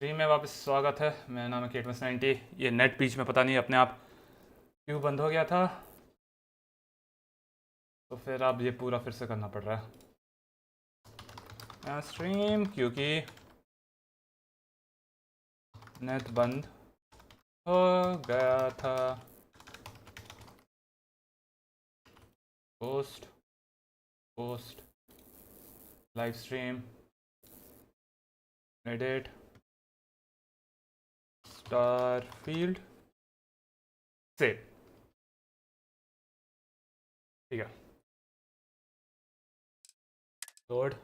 जी में वापस स्वागत है। मेरा नाम है केटमस 90। ये नेट बीच में पता नहीं अपने आप क्यों बंद हो गया था, तो फिर अब ये पूरा फिर से करना पड़ रहा है स्ट्रीम, क्योंकि नेट बंद हो गया था। Post post live stream edit Starfield से, ठीक है। लोड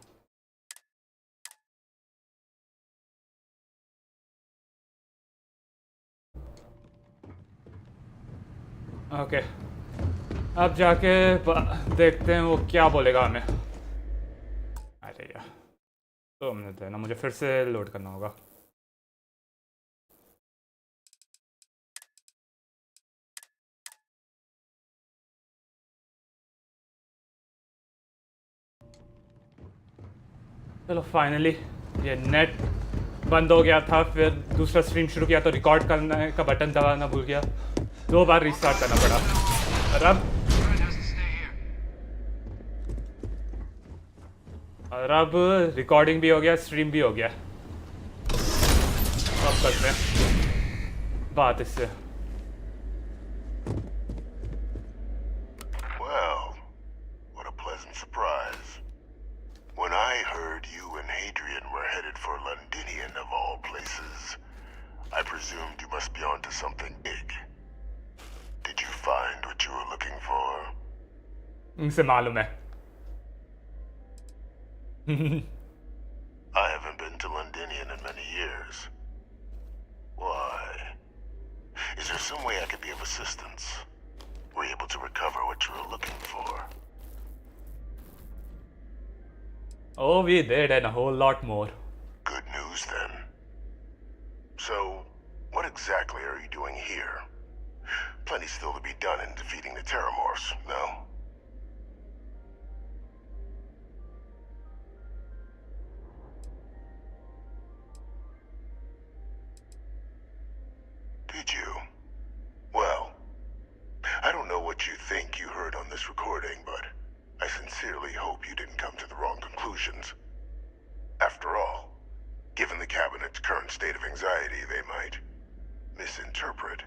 ओके, अब जाके देखते हैं वो क्या बोलेगा हमें। अरे यार, तो हमने देना, मुझे फिर से लोड करना होगा। चलो फाइनली ये नेट बंद हो गया था, फिर दूसरा स्ट्रीम शुरू किया तो रिकॉर्ड करने का बटन दबाना भूल गया, 2 बार रिस्टार्ट करना पड़ा। और अब रिकॉर्डिंग भी हो गया, स्ट्रीम भी हो गया। अब करते हैं बात इससे। Well, what a pleasant surprise. When I heard you and Hadrian were headed for Londinian of all places, I presumed you must be onto something big. Did you find what you were looking for? इनसे मालूम है। I haven't been to Londinian in many years. Why? Is there some way I could be of assistance? Were you able to recover what you were looking for? Oh, we did, and a whole lot more. Good news then. So, what exactly are you doing here? Plenty still to be done in defeating the Terramorphs, no? Did you? Well, I don't know what you think you heard on this recording, but I sincerely hope you didn't come to the wrong conclusions. After all, given the Cabinet's current state of anxiety, they might misinterpret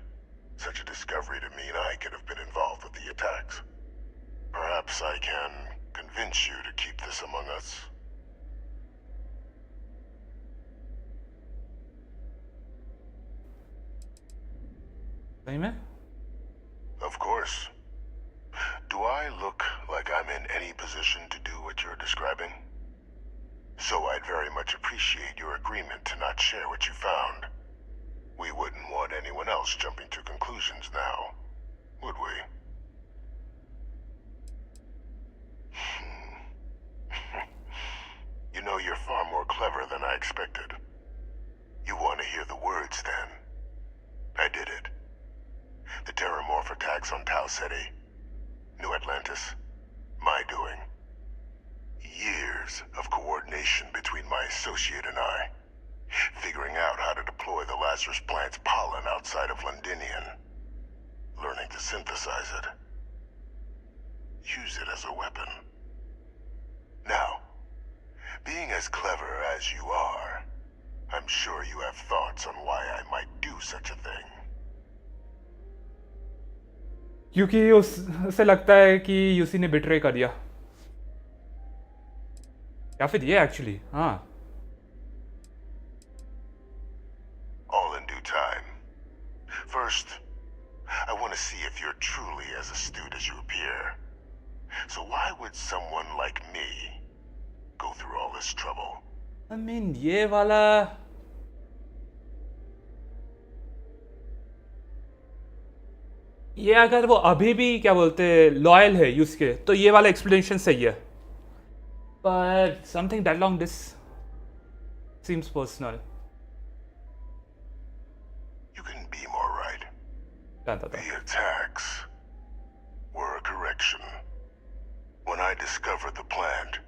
such a discovery to mean I could have been involved with the attacks. Perhaps I can convince you to keep this among us. सही में? Of course. Do I look like I'm in any position to do what you're describing? So I'd very much appreciate your agreement to not share what you found. We wouldn't want anyone else jumping to conclusions now, would we? You know, you're far more clever than I expected. You want to hear the words, then? I did it. The Terramorph attacks on Tau Ceti, New Atlantis, my doing. Years of coordination between my associate and I, figuring out how to deploy the Lazarus plant's pollen outside of Londinian, learning to synthesize it, use it as a weapon. Now, being as clever as you are, I'm sure you have thoughts on why I might do such a thing. क्योंकि उसे लगता है कि UC ने betray कर दिया, या फिर ये एक्चुअली, हाँ। All in due time. First, I want to see if you're truly as astute as you appear. So why would someone like me go through all this trouble? I mean, ये वाला ये अगर वो अभी भी क्या बोलते लॉयल है यूज के, तो ये वाला एक्सप्लेनेशन सही है, पर something that long this seems personal. You can be more right. जानता था। The attacks were a correction. When I discovered the plant,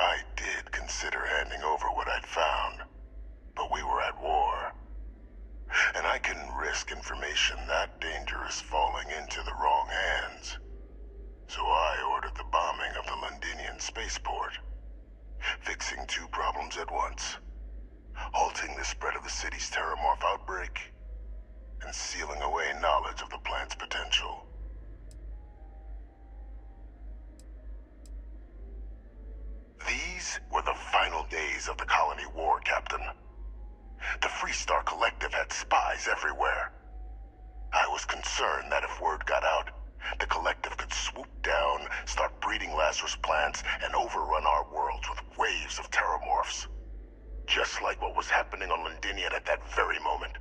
I did consider handing over what I'd found, but we were at war. facing two problems at once. Halting the spread of the city's terramorph outbreak, and sealing away knowledge of the plant's potential. These were the final days of the colony war, Captain. The Freestar Collective had spies everywhere. I was concerned that if word got out, the Collective could swoop down, start breeding Lazarus plants, and overrun our worlds with waves of terramorphs. Just like what was happening on Londinian at that very moment.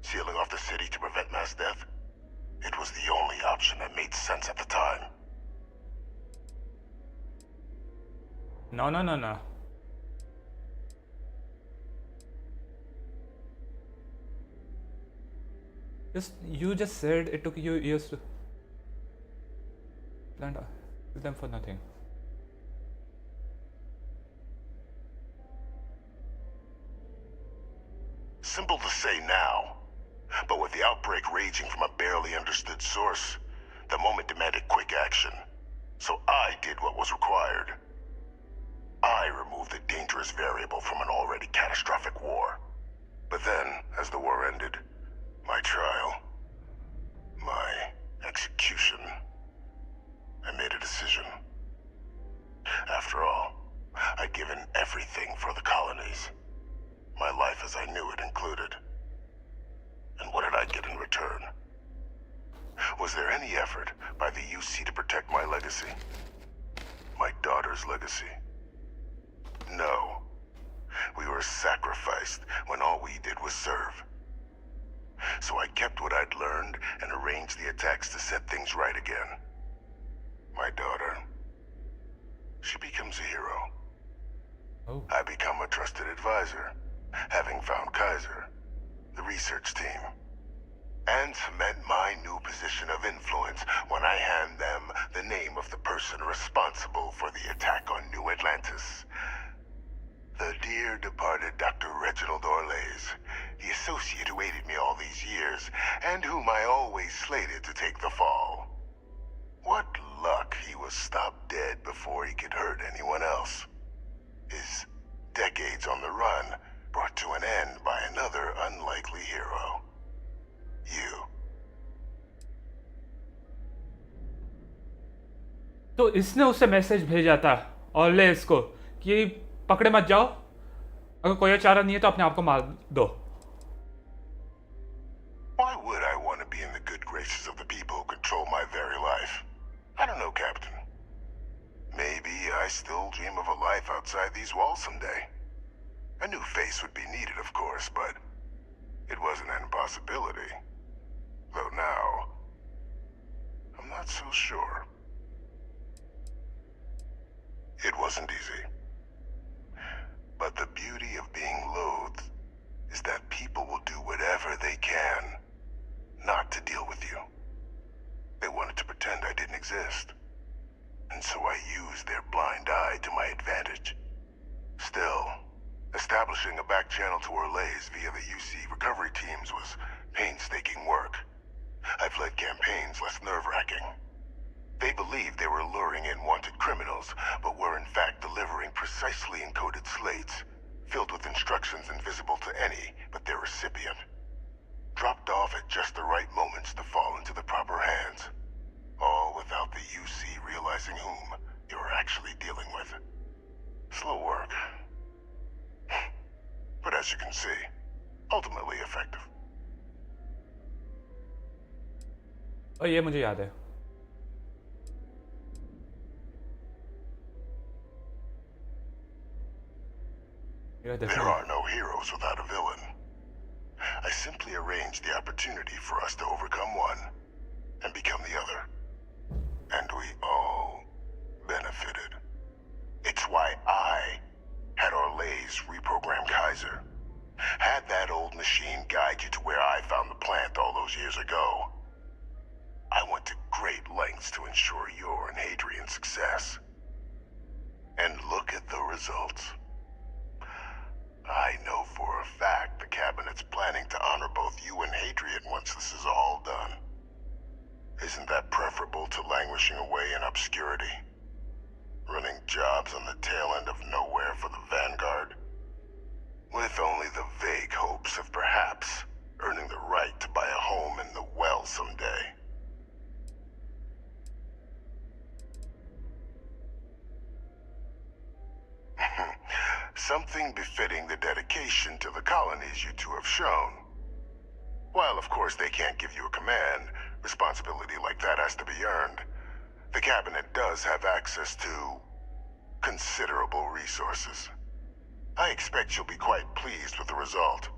Sealing off the city to prevent mass death? It was the only option that made sense at the time. No. You just said it took you years to plant them for nothing. Simple to say now, but with the outbreak raging from a barely understood source, the moment demanded quick action. So I did what was required. I removed a dangerous variable from an already catastrophic war. But then, as the war ended, my trial, my execution, I made a decision. After all, I'd given everything for the colonies. My life as I knew it included. And what did I get in return? Was there any effort by the UC to protect my legacy? My daughter's legacy? No. We were sacrificed when all we did was serve. So I kept what I'd learned and arranged the attacks to set things right again. My daughter, she becomes a hero. Oh. I become a trusted advisor, having found Kaiser, the research team, and cement my new position of influence when I hand them the name of the person responsible for the attack on New Atlantis. The dear departed Dr. Reginald Orlays, the associate who aided me all these years, and whom I always slated to take the fall. What luck he was stopped dead before he could hurt anyone else. His decades on the run brought to an end by another unlikely hero. You. तो इसने उसे message भेजा था always को कि पकड़े मत जाओ, अगर कोई चारा नहीं है तो अपने आप को मार दो. Why would I want to be in the good graces of the people who control my very life? I don't know, Captain. Maybe I still dream of a life outside these walls someday. A new face would be needed, of course, but it wasn't an impossibility. Though now, I'm not so sure. It wasn't easy. But the beauty of being loathed is that people will do whatever they can not to deal with you. They wanted to pretend I didn't exist. And so I used their blind eye to my advantage. Still, establishing a back channel to Orlays via the UC recovery teams was painstaking work. I've led campaigns less nerve-wracking. They believed they were luring in wanted criminals, but were in fact delivering precisely encoded slates, filled with instructions invisible to any but their recipient. Dropped off at just the right moments to fall into the proper hands. All without the UC realizing whom you were actually dealing with. Slow work. But as you can see, ultimately effective. और ये मुझे याद है. There are no heroes without a villain. I simply arranged the opportunity for us to overcome one and become the other. And we all benefited. It's why I had Orlays reprogram Kaiser. Had that old machine guide you to where I found the plant all those years ago. I went to great lengths to ensure your and Hadrian's success. And look at the results. I know for a fact the Cabinet's planning to honor both you and Hadrian once this is all done. Isn't that preferable to languishing away in obscurity? Running jobs on the tail end of nowhere for the something befitting the dedication to the colonies you two have shown. While, of course, they can't give you a command, responsibility like that has to be earned. The cabinet does have access to considerable resources. I expect you'll be quite pleased with the result,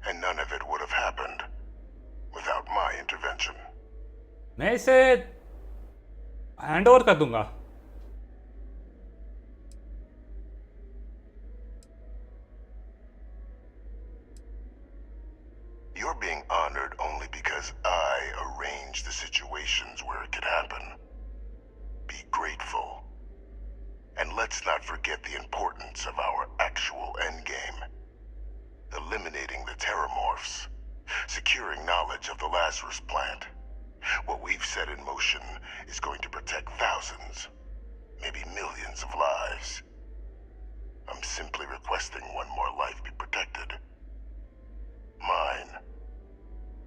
and none of it would have happened without my intervention. मैं इसे hand over कर दूंगा. You're being honored only because I arranged the situations where it could happen. Be grateful. And let's not forget the importance of our actual endgame. Eliminating the terramorphs. Securing knowledge of the Lazarus plant. What we've set in motion is going to protect thousands, maybe millions of lives. I'm simply requesting one more life be protected. Mine.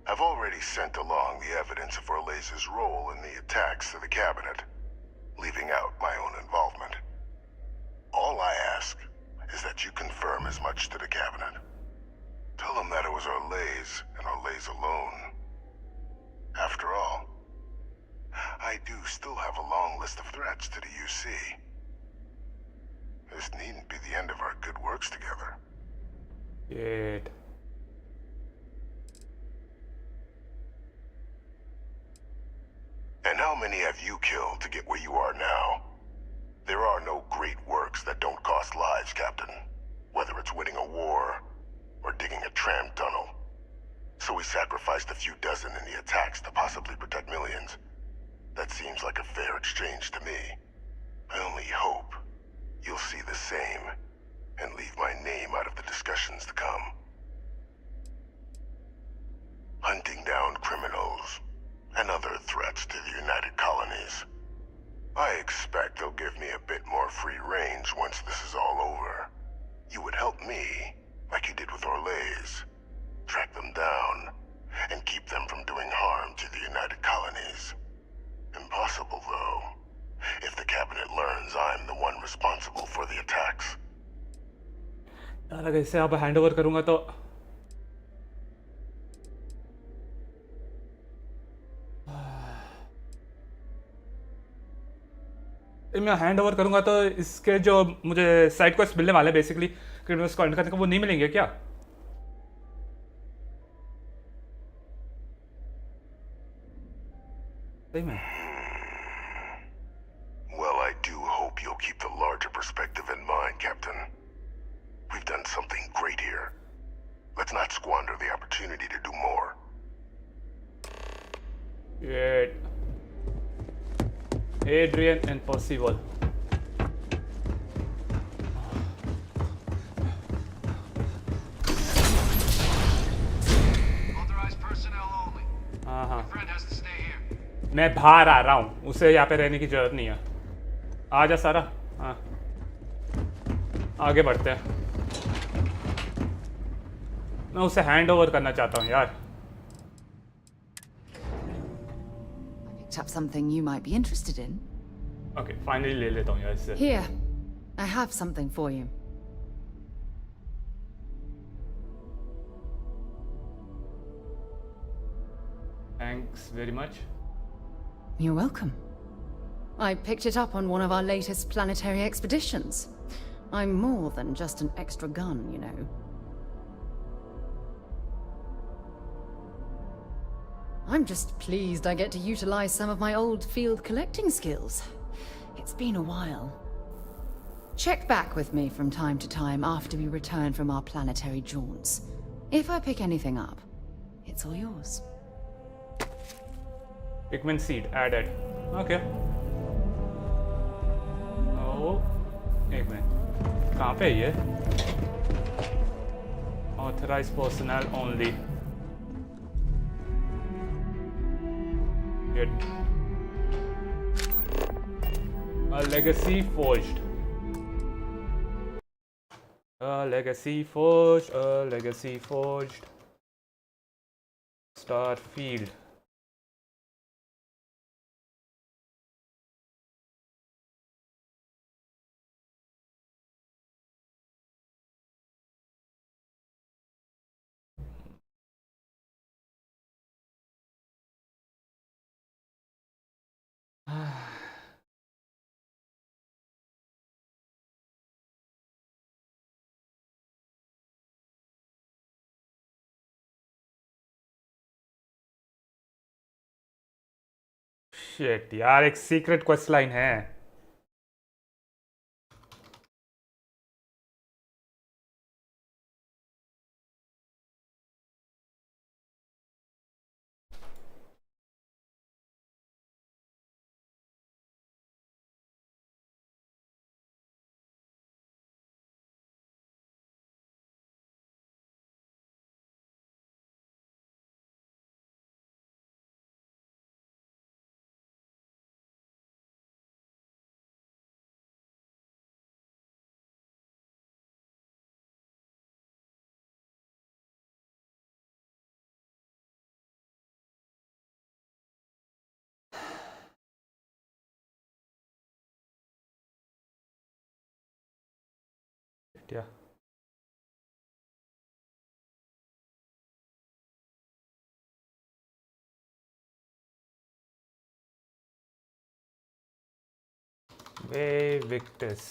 I've already sent along the evidence of Orleza's role in the attacks to the cabinet, leaving out my own involvement. All I ask is that you confirm as much to the cabinet. Tell them that it was Orlez and Orlez alone. After all, I do still have a long list of threats to the UC. This needn't be the end of our good works together. Shit. And how many have you killed to get where you are now? There are no great works that don't cost lives, Captain. Whether it's winning a war or digging a tram tunnel. So we sacrificed a few dozen in the attacks to possibly protect millions. That seems like a fair exchange to me. I only hope you'll see the same and leave my name out of the discussions to come. Hunting down criminals and other threats to the United Colonies. I expect they'll give me a bit more free range once this is all over. You would help me, like you did with Orlez. Track them down, and keep them from doing harm to the United Colonies. Impossible, though, if the cabinet learns I'm the one responsible for the attacks. यार अगर इसे अब hand over करूंगा तो मैं hand over करूंगा तो इसके जो मुझे साइड क्वेस्ट मिलने वाले बेसिकली क्रिमिनल्स को एंड करने को वो नहीं मिलेंगे क्या? सही में Well, I do hope you'll keep the larger perspective in mind, Captain. We've done something great here. Let's not squander the opportunity to do more. Shit. Adrian, impossible. Authorized personnel only. हाँ Your friend has to stay here. मैं बाहर आ रहा हूँ, उसे यहाँ पे रहने की जरूरत नहीं है. आ जा सारा. हाँ आगे बढ़ते हैं. मैं उसे हैंड ओवर करना चाहता हूँ यार. Picked up something you might be interested in. Okay finally ले लेता हूँ यार इससे. Here, I have something for you. Thanks very much. You're welcome. I picked it up on one of our latest planetary expeditions. I'm more than just an extra gun, you know. I'm just pleased I get to utilize some of my old field collecting skills. It's been a while. Check back with me from time to time after we return from our planetary jaunts. If I pick anything up, it's all yours. Pigment seed added. Okay. Oh, एक minute. कहाँ पे है ये? Authorized personnel only. Good. A legacy forged. A legacy forged. A legacy forged. Starfield. Shit यार, एक secret quest line है। क्या वे Victus.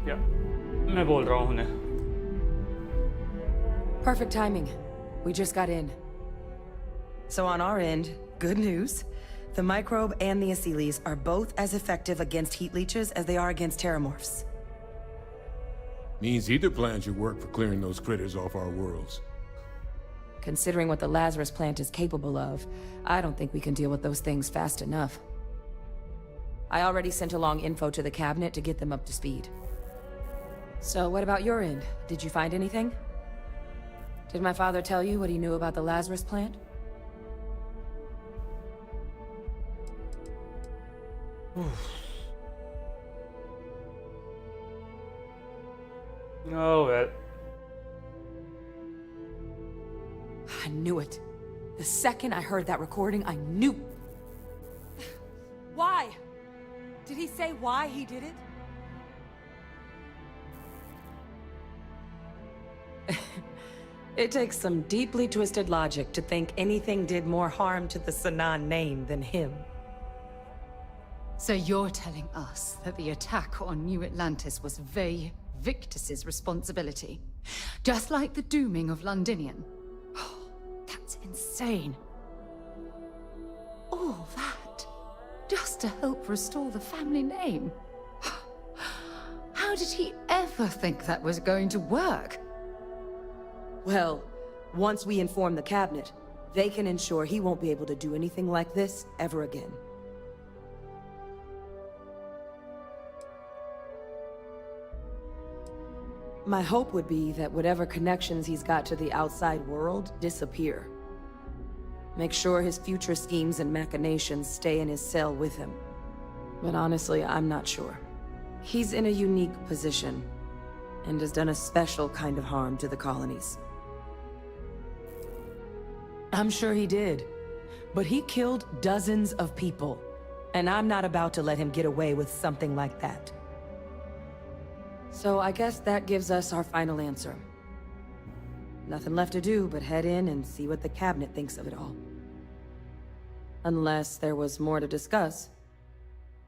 क्या मैं बोल रहा हूँ उन्हें। Perfect timing. We just got in. So on our end, good news. The microbe and the Asylees are both as effective against heat leeches as they are against terramorphs. Means either plan should work for clearing those critters off our worlds. Considering what the Lazarus plant is capable of, I don't think we can deal with those things fast enough. I already sent along info to the cabinet to get them up to speed. So what about your end? Did you find anything? Did my father tell you what he knew about the Lazarus plant? Oh well. I knew it. The second I heard that recording, I knew. Why? Did he say why he did it? It takes some deeply twisted logic to think anything did more harm to the Sanan name than him. So you're telling us that the attack on New Atlantis was Victus's responsibility? Just like the dooming of Londinian? That's insane. All that, just to help restore the family name? How did he ever think that was going to work? Well, once we inform the cabinet, they can ensure he won't be able to do anything like this ever again. My hope would be that whatever connections he's got to the outside world disappear. Make sure his future schemes and machinations stay in his cell with him. But honestly, I'm not sure. He's in a unique position, and has done a special kind of harm to the colonies. I'm sure he did, but he killed dozens of people. And I'm not about to let him get away with something like that. So I guess that gives us our final answer. Nothing left to do but head in and see what the cabinet thinks of it all. Unless there was more to discuss.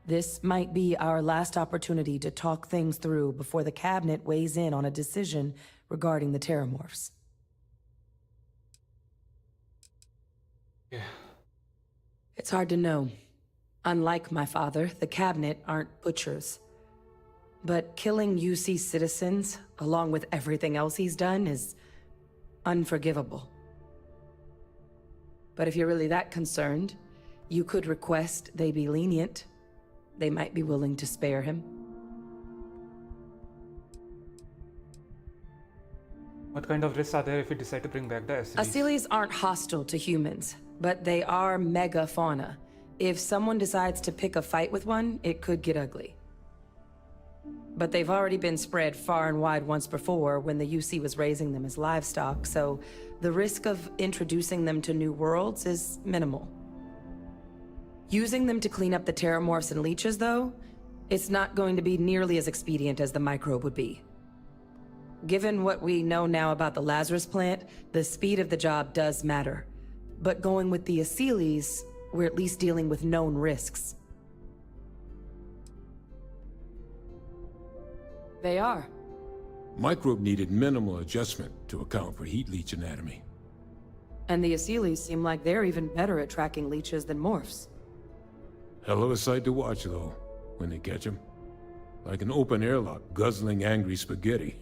This might be our last opportunity to talk things through before the cabinet weighs in on a decision regarding the Terramorphs. Yeah. It's hard to know. Unlike my father, the cabinet aren't butchers. But killing UC citizens, along with everything else he's done, is unforgivable. But if you're really that concerned, you could request they be lenient. They might be willing to spare him. What kind of risks are there if we decide to bring back the Asilis? Asilis aren't hostile to humans, but they are megafauna. If someone decides to pick a fight with one, it could get ugly. But they've already been spread far and wide once before when the UC was raising them as livestock, so the risk of introducing them to new worlds is minimal. Using them to clean up the Terramorphs and leeches, though, it's not going to be nearly as expedient as the microbe would be. Given what we know now about the Lazarus plant, the speed of the job does matter. But going with the Asilis, we're at least dealing with known risks. They are. Microbe needed minimal adjustment to account for heat leech anatomy. And the Asilis seem like they're even better at tracking leeches than morphs. Hell of a sight to watch, though, when they catch them. Like an open airlock guzzling angry spaghetti.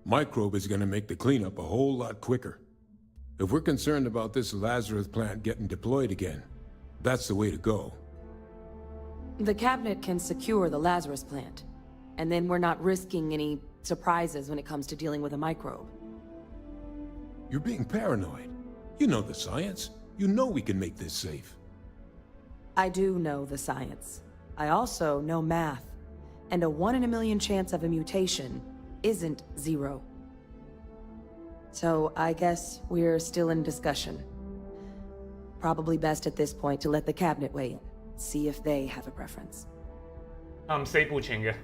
Microbe is gonna make the cleanup a whole lot quicker. If we're concerned about this Lazarus plant getting deployed again, that's the way to go. The cabinet can secure the Lazarus plant, and then we're not risking any surprises when it comes to dealing with a microbe. You're being paranoid. You know the science. You know we can make this safe. I do know the science. I also know math. And a 1 in a million chance of a mutation isn't 0. So I guess we're still in discussion. Probably best at this point to let the cabinet weigh in. See if they have a preference. हम सही पूछेंगे.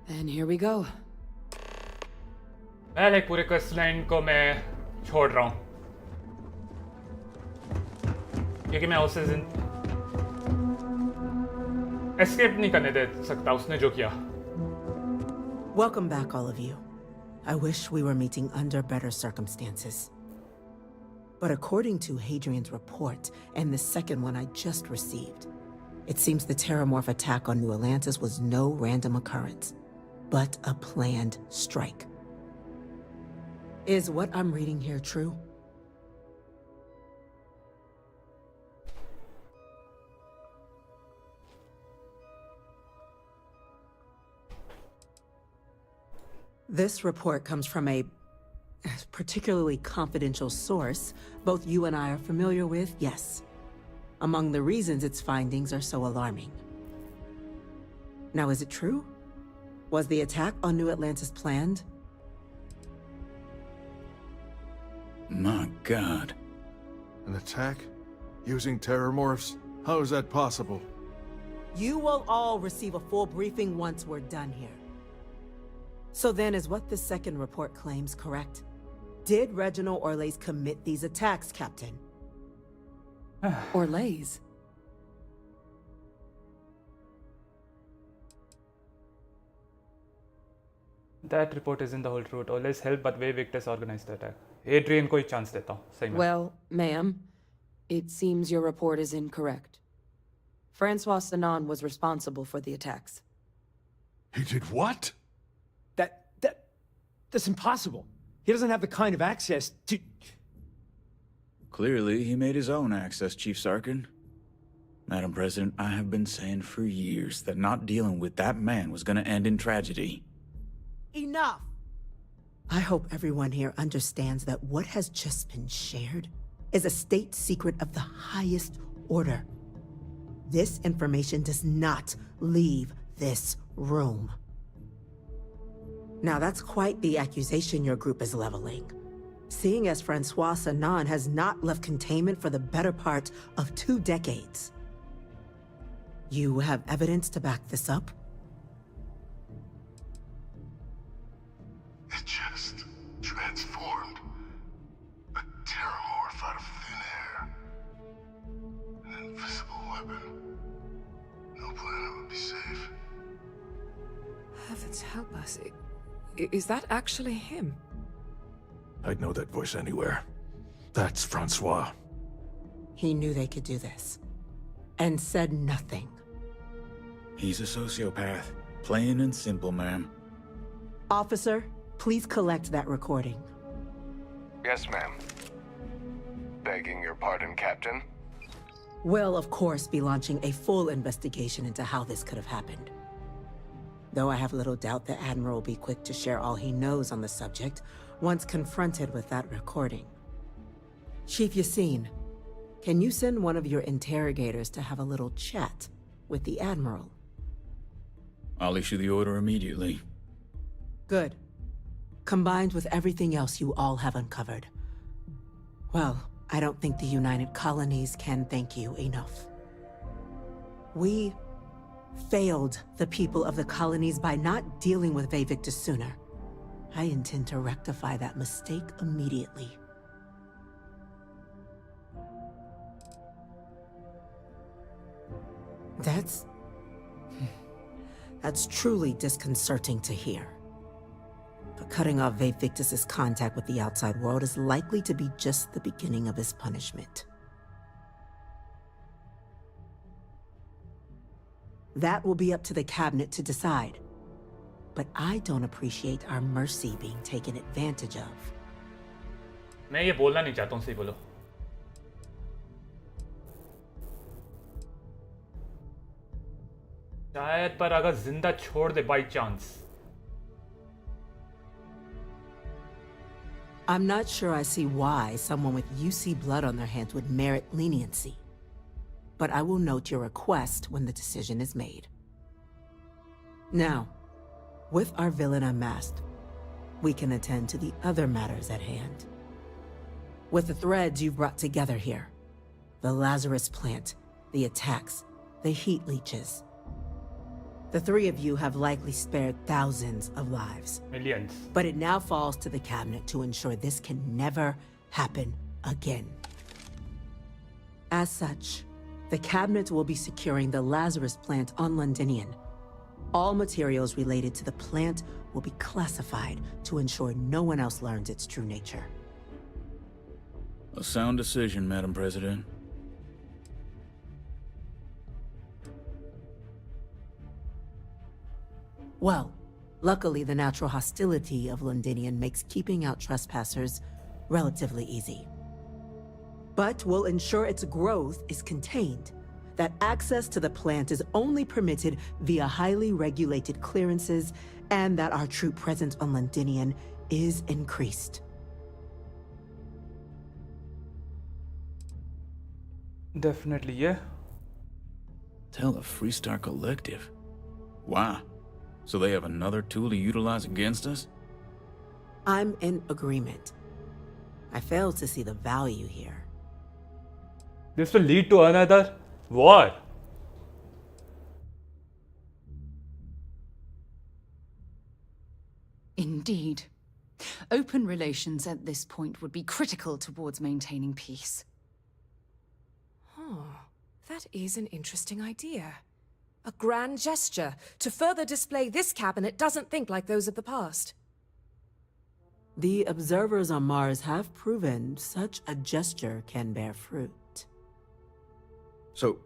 And here we go. पहले पूरे quest line को मैं छोड़ रहा हूँ क्योंकि मैं उसे एस्केप नहीं करने दे सकता उसने जो किया. Welcome back, all of you. I wish we were meeting under better circumstances. But according to Hadrian's report, and the second one I just received, it seems the Terramorph attack on New Atlantis was no random occurrence, but a planned strike. Is what I'm reading here true? This report comes from a particularly confidential source both you and I are familiar with, yes. Among the reasons its findings are so alarming. Now, is it true? Was the attack on New Atlantis planned? My God. An attack? Using terramorphs? How is that possible? You will all receive a full briefing once we're done here. So then, is what the second report claims correct? Did Reginald Orlays commit these attacks, Captain? Orlays? That report isn't the whole truth. Always help, but way Victus organized the attack. Adrian को ही chance देता हूँ. सही में. Well, ma'am, it seems your report is incorrect. Francois Sanon was responsible for the attacks. He did what? That's impossible. He doesn't have the kind of access to... Clearly, he made his own access, Chief Sarkin. Madam President, I have been saying for years that not dealing with that man was gonna end in tragedy. Enough! I hope everyone here understands that what has just been shared is a state secret of the highest order. This information does not leave this room. Now, that's quite the accusation your group is leveling. seeing as Francois Sanan has not left containment for the better part of 2 decades. You have evidence to back this up? It just transformed. A terramorph out of thin air. An invisible weapon. No planet would be safe. Heavens help us. Is that actually him? I'd know that voice anywhere. That's Francois. He knew they could do this. And said nothing. He's a sociopath. Plain and simple, ma'am. Officer, please collect that recording. Yes, ma'am. Begging your pardon, Captain. We'll, of course, be launching a full investigation into how this could have happened. Though I have little doubt the Admiral will be quick to share all he knows on the subject once confronted with that recording. Chief Yassine, can you send one of your interrogators to have a little chat with the Admiral? I'll issue the order immediately. Good. Combined with everything else you all have uncovered. Well, I don't think the United Colonies can thank you enough. We failed the people of the colonies by not dealing with Vae Victis sooner. I intend to rectify that mistake immediately. That's truly disconcerting to hear. But cutting off Vae Victis' contact with the outside world is likely to be just the beginning of his punishment. That will be up to the cabinet to decide. But I don't appreciate our mercy being taken advantage of. मैं ये बोलना नहीं चाहता हूँ, सही बोलो. शायद पर अगर जिंदा छोड़ दे by chance. I'm not sure I see why someone with UC blood on their hands would merit leniency. But I will note your request when the decision is made. Now, with our villain unmasked, we can attend to the other matters at hand. With the threads you've brought together here, the Lazarus plant, the attacks, the heat leeches, the 3 of you have likely spared thousands of lives. Millions. But it now falls to the cabinet to ensure this can never happen again. As such, the cabinet will be securing the Lazarus plant on Londinian. All materials related to the plant will be classified to ensure no one else learns its true nature. A sound decision, Madam President. Well, luckily the natural hostility of Londinian makes keeping out trespassers relatively easy. But we'll ensure its growth is contained, that access to the plant is only permitted via highly regulated clearances, and that our troop presence on Londinian is increased. Definitely, yeah. Tell the Freestar Collective. Wow. So they have another tool to utilize against us? I'm in agreement. I fail to see the value here. This will lead to another war. Indeed. Open relations at this point would be critical towards maintaining peace. Oh, that is an interesting idea. A grand gesture to further display this cabinet doesn't think like those of the past. The observers on Mars have proven such a gesture can bear fruit. So,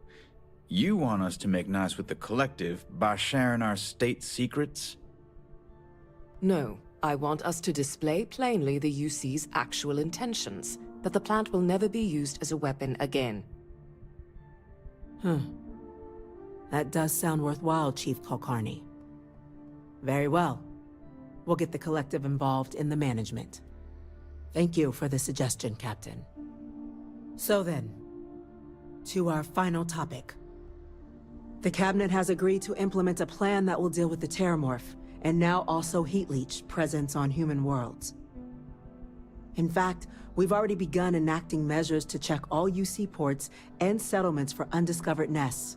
you want us to make nice with the Collective by sharing our state secrets? No, I want us to display plainly the UC's actual intentions, that the plant will never be used as a weapon again. That does sound worthwhile, Chief Kulkarni. Very well. We'll get the Collective involved in the management. Thank you for the suggestion, Captain. So then, to our final topic. The Cabinet has agreed to implement a plan that will deal with the Terramorph, and now also Heat Leech presence on human worlds. In fact, we've already begun enacting measures to check all UC ports and settlements for undiscovered nests.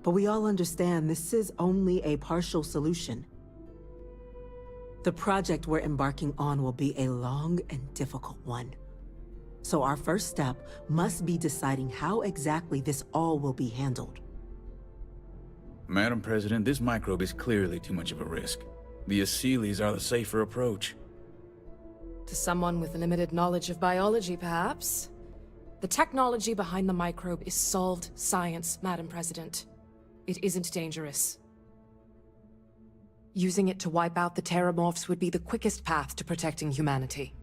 But we all understand this is only a partial solution. The project we're embarking on will be a long and difficult one. So our first step must be deciding how exactly this all will be handled. Madam President, this microbe is clearly too much of a risk. The Aseles are the safer approach. To someone with limited knowledge of biology, perhaps? The technology behind the microbe is solved science, Madam President. It isn't dangerous. Using it to wipe out the Terramorphs would be the quickest path to protecting humanity.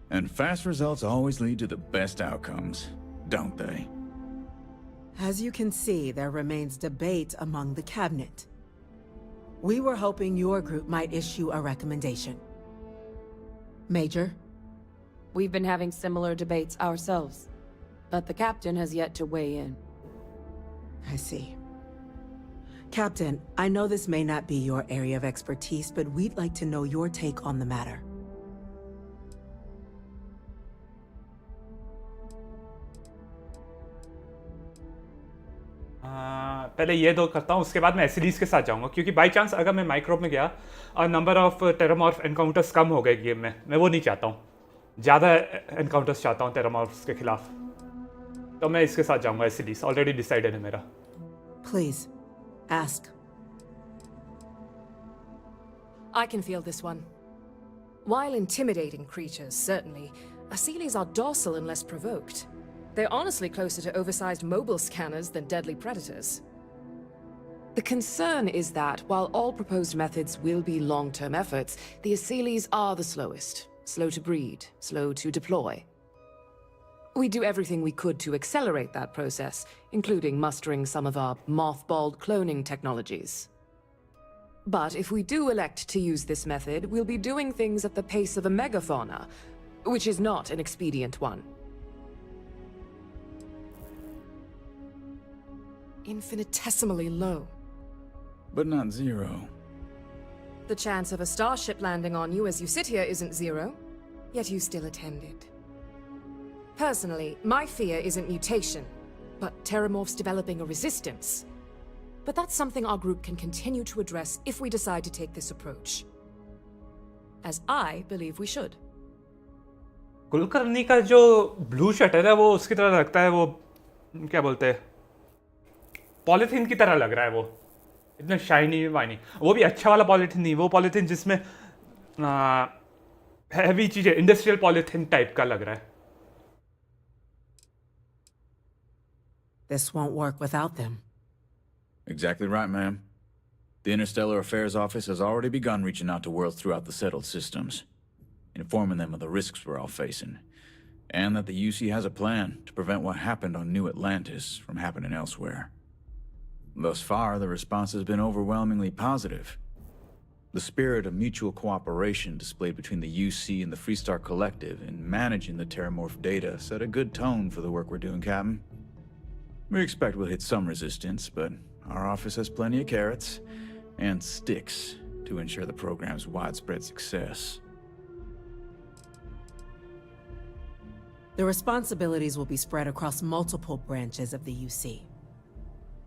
And fast results always lead to the best outcomes, don't they? As you can see, there remains debate among the cabinet. We were hoping your group might issue a recommendation. Major? We've been having similar debates ourselves, but the captain has yet to weigh in. I see. Captain, I know this may not be your area of expertise, but we'd like to know your take on the matter. पहले ये दो करता हूँ, उसके बाद मैं एसिडीज के साथ जाऊँगा, क्योंकि बाई चांस अगर मैं माइक्रोब में गया और नंबर ऑफ टेरामॉर्फ एनकाउंटर्स कम हो गए गेम में, मैं वो नहीं चाहता हूँ. ज़्यादा एनकाउंटर्स चाहता हूँ टेरामॉर्फ्स के खिलाफ. तो मैं इसके साथ जाऊँगा, एसिडीज ऑलरेडी डिसाइडेड है मेरा. Please, ask. I can feel this one. While intimidating creatures, certainly, Aseles are docile unless provoked. They're honestly closer to oversized mobile scanners than deadly predators. The concern is that, while all proposed methods will be long-term efforts, the Aseles are the slowest. Slow to breed, slow to deploy. We do everything we could to accelerate that process, including mustering some of our mothballed cloning technologies. But if we do elect to use this method, we'll be doing things at the pace of a megafauna, which is not an expedient one. Infinitesimally low. But not zero. The chance of a starship landing on you as you sit here isn't zero, yet you still attended. Personally, my fear isn't mutation, but Terramorphs developing a resistance. But that's something our group can continue to address if we decide to take this approach. As I believe we should. Kulkarni का जो blue shutter है वो उसकी तरह लगता है, वो क्या बोलते हैं, पॉलीथीन की तरह लग रहा है. वो इतना शाइनी वाइनी, वो भी अच्छा वाला पॉलीथीन नहीं, वो पॉलीथीन जिसमें हैवी चीजें, इंडस्ट्रियल पॉलीथीन टाइप का लग रहा है. This won't work without them. Exactly right, ma'am. The Interstellar Affairs Office has already begun reaching out to worlds throughout the settled systems, informing them of the risks we're all facing, and that the UC has a plan to prevent what happened on New Atlantis from happening elsewhere. Thus far, the response has been overwhelmingly positive. The spirit of mutual cooperation displayed between the UC and the Freestar Collective in managing the Terramorph data set a good tone for the work we're doing, Captain. We expect we'll hit some resistance, but our office has plenty of carrots and sticks to ensure the program's widespread success. The responsibilities will be spread across multiple branches of the UC.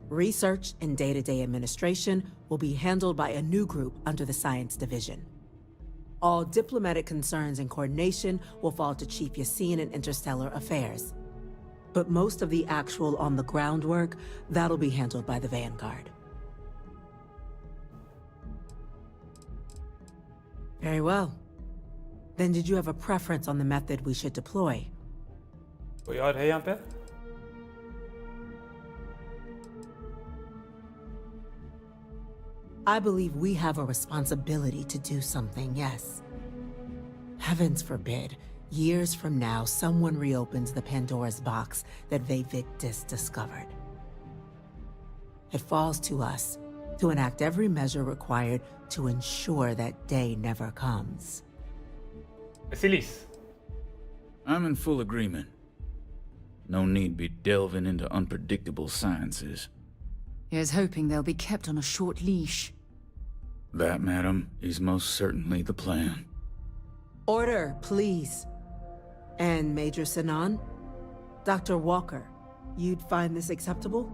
Research and day-to-day administration will be handled by a new group under the Science Division. All diplomatic concerns and coordination will fall to Chief Yassine and Interstellar Affairs. But most of the actual on-the-ground work, that'll be handled by the Vanguard. Very well. Then did you have a preference on the method we should deploy? कोई और है यहाँ पे? I believe we have a responsibility to do something, yes. Heavens forbid, years from now, someone reopens the Pandora's box that Vivictus discovered. It falls to us to enact every measure required to ensure that day never comes. Aseles. I'm in full agreement. No need be delving into unpredictable sciences. Here's hoping they'll be kept on a short leash. That, madam, is most certainly the plan. Order, please. And Major Sinan? Dr. Walker, you'd find this acceptable?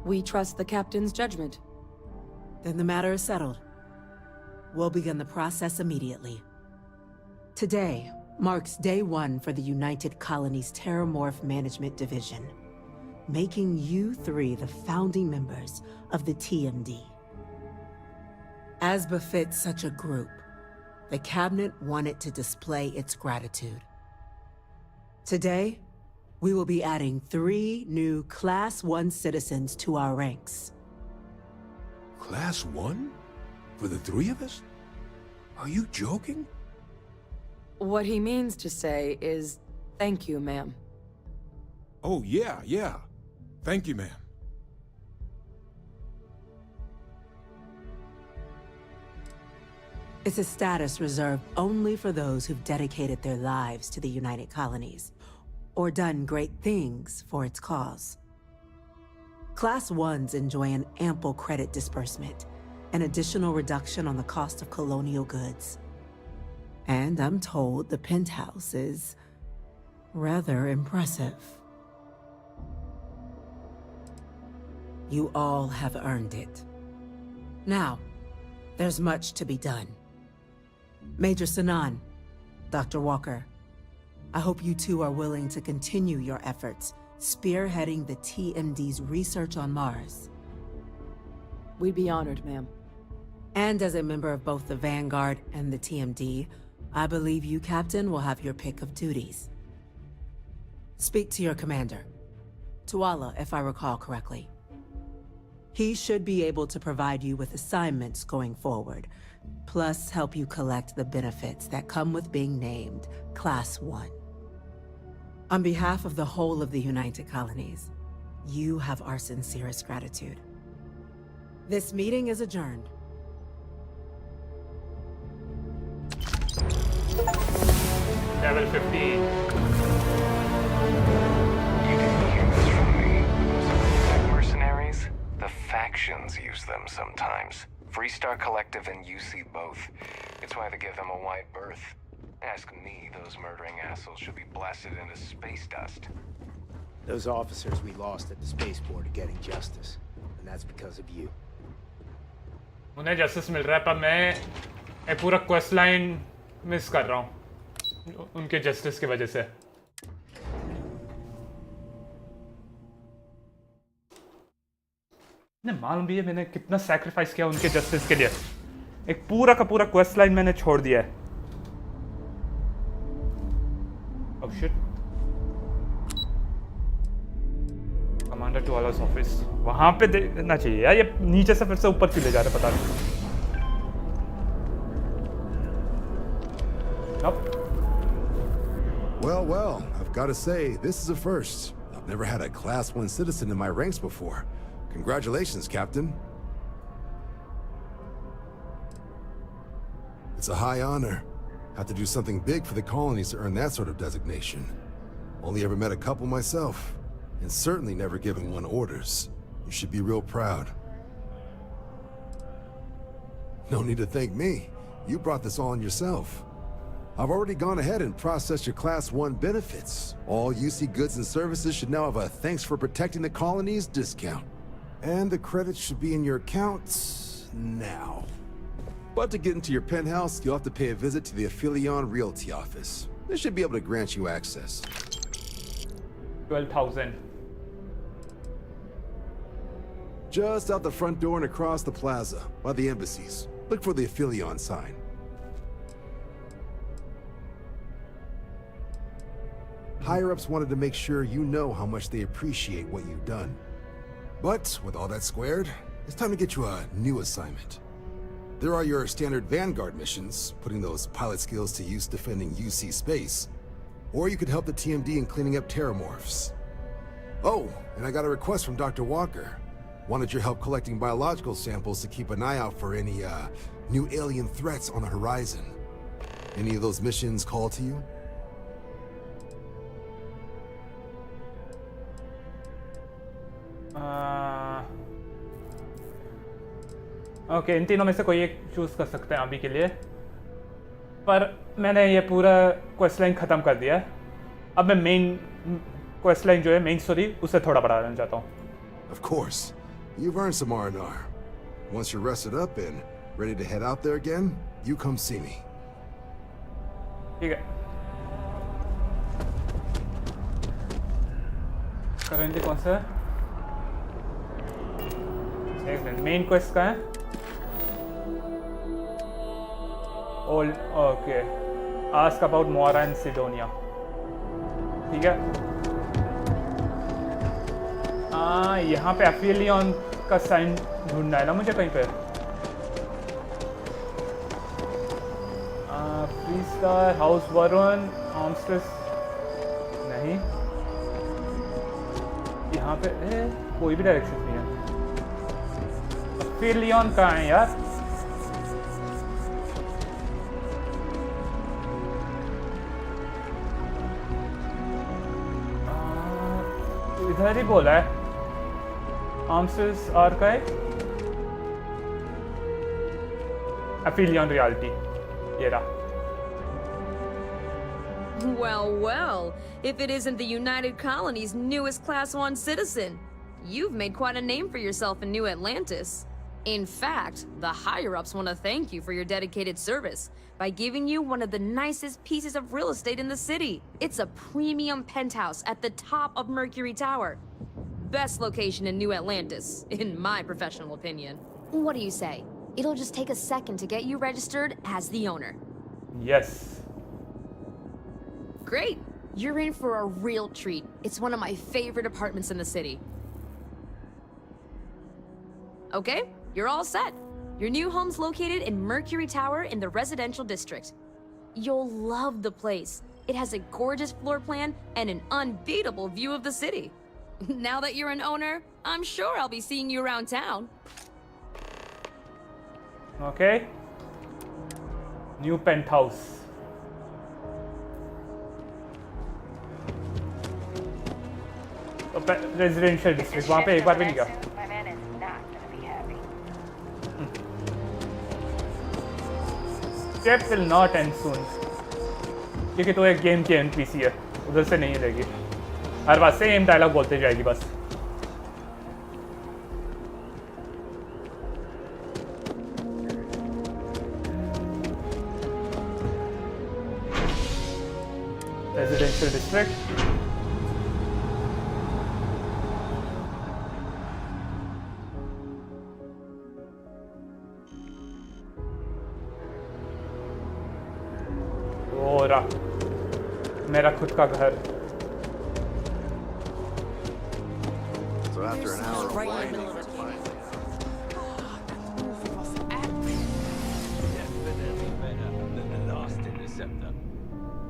We trust the captain's judgment. Then the matter is settled. We'll begin the process immediately. Today marks day one for the United Colonies Terramorph Management Division, making you three the founding members of the TMD. As befits such a group, the Cabinet wanted to display its gratitude. Today, we will be adding 3 new Class 1 citizens to our ranks. Class 1? For the 3 of us? Are you joking? What he means to say is, thank you, ma'am. Oh, yeah. Thank you, ma'am. It's a status reserved only for those who've dedicated their lives to the United Colonies, or done great things for its cause. Class 1s enjoy an ample credit disbursement, an additional reduction on the cost of colonial goods. And I'm told the penthouse is rather impressive. You all have earned it. Now, there's much to be done. Major Sinan, Dr. Walker, I hope you two are willing to continue your efforts spearheading the TMD's research on Mars. We'd be honored, ma'am. And as a member of both the Vanguard and the TMD, I believe you, Captain, will have your pick of duties. Speak to your commander, Tuala, if I recall correctly. He should be able to provide you with assignments going forward, plus help you collect the benefits that come with being named Class 1. On behalf of the whole of the United Colonies, you have our sincerest gratitude. This meeting is adjourned. Level 15. You didn't hear this from me. Some mercenaries? The factions use them sometimes. Freestar Collective and UC both. It's why they give them a wide berth. Ask me, those murdering assholes should be blasted into space dust. Those officers we lost at the spaceport are getting justice, and that's because of you. उन्हें justice मिल रहा है, पर मैं एक पूरा quest line miss कर रहा हूँ उनके जस्टिस की वजह से. नहीं मालूम भी है मैंने कितना सैक्रिफाइस किया उनके जस्टिस के लिए. एक पूरा का पूरा क्वेस्ट लाइन मैंने छोड़ दिया है. Oh shit. कमांडर टू वाला ऑफिस वहां पे देखना चाहिए यार. ये नीचे से फिर से ऊपर क्यों ले जा रहे पता नहीं. Nope. Well, I've got to say, this is a first. I've never had a Class 1 citizen in my ranks before. Congratulations, Captain. It's a high honor. Have to do something big for the colonies to earn that sort of designation. Only ever met a couple myself, and certainly never given one orders. You should be real proud. No need to thank me. You brought this on yourself. I've already gone ahead and processed your Class 1 benefits. All UC goods and services should now have a thanks for protecting the colonies discount. And the credits should be in your accounts now. But to get into your penthouse, you'll have to pay a visit to the Aphelion Realty office. They should be able to grant you access. 12,000. Just out the front door and across the plaza, by the embassies. Look for the Aphelion sign. Higher-ups wanted to make sure you know how much they appreciate what you've done. But with all that squared, it's time to get you a new assignment. There are your standard Vanguard missions, putting those pilot skills to use defending UC space. Or you could help the TMD in cleaning up terramorphs. Oh, and I got a request from Dr. Walker. Wanted your help collecting biological samples to keep an eye out for any, new alien threats on the horizon. Any of those missions call to you? Okay in तीनों में से कोई एक choose कर सकते हैं अभी के लिए. पर मैंने ये पूरा क्वेस्ट लाइन ख़त्म कर दिया है। अब मैं मेन क्वेस्ट लाइन जो है, मेन स्टोरी, उसे थोड़ा बढ़ाना चाहता हूँ। Of course. You've earned some R&R. Once you're rested up and ready to head out there again, you come see me. ठीक है। करेंटली कौन सा है? एक मिनट, मेन क्वेस्ट का है? Old, okay. आस्क अबाउट मोरा एंड सिडोनिया। ठीक है। यहाँ पे एफिलियन का साइन ढूंढना है ना मुझे कहीं पे। फ्री स्टार, हाउस वरुण, आर्मस्ट्रेस नहीं। यहाँ पे कोई भी डायरेक्शन नहीं है। एफिलियन कहाँ है यार? इधर ही बोला है। आर्मस्ट्रेस आर्काइव, एफिलियन रियलिटी, ये रहा। Well, well, if it isn't the United Colony's newest Class 1 citizen, you've made quite a name for yourself in New Atlantis. In fact, the higher-ups want to thank you for your dedicated service by giving you one of the nicest pieces of real estate in the city. It's a premium penthouse at the top of Mercury Tower. Best location in New Atlantis, in my professional opinion. What do you say? It'll just take a second to get you registered as the owner. Yes. Great! You're in for a real treat. It's one of my favorite apartments in the city. Okay, you're all set. Your new home's located in Mercury Tower in the residential district. You'll love the place. It has a gorgeous floor plan and an unbeatable view of the city. Now that you're an owner, I'm sure I'll be seeing you around town. Okay. New penthouse. Residential district, वहाँ पे एक बार भी नहीं गया। Step will not end soon. क्योंकि तो एक game की NPC है, उधर से नहीं रहेगी। हर बार सेम डायलॉग बोलते जाएगी बस। Residential district. मेरा खुद का घर। So after an hour of whining,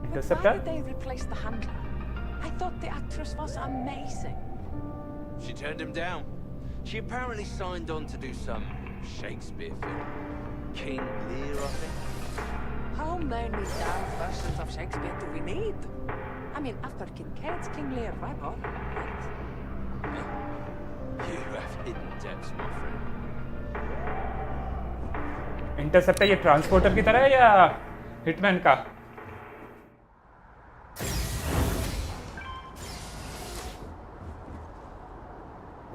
Interceptor? Why did they replace the handler? I thought the actress was amazing. She turned him down. She apparently signed on to do some Shakespeare film. King Lear, I think. How many damn versions of Shakespeare do we need? I mean, after Kincaid's King Lear, why bother? Right? You have hidden depths, my friend. Interceptor ये transporter की तरह है या hitman का?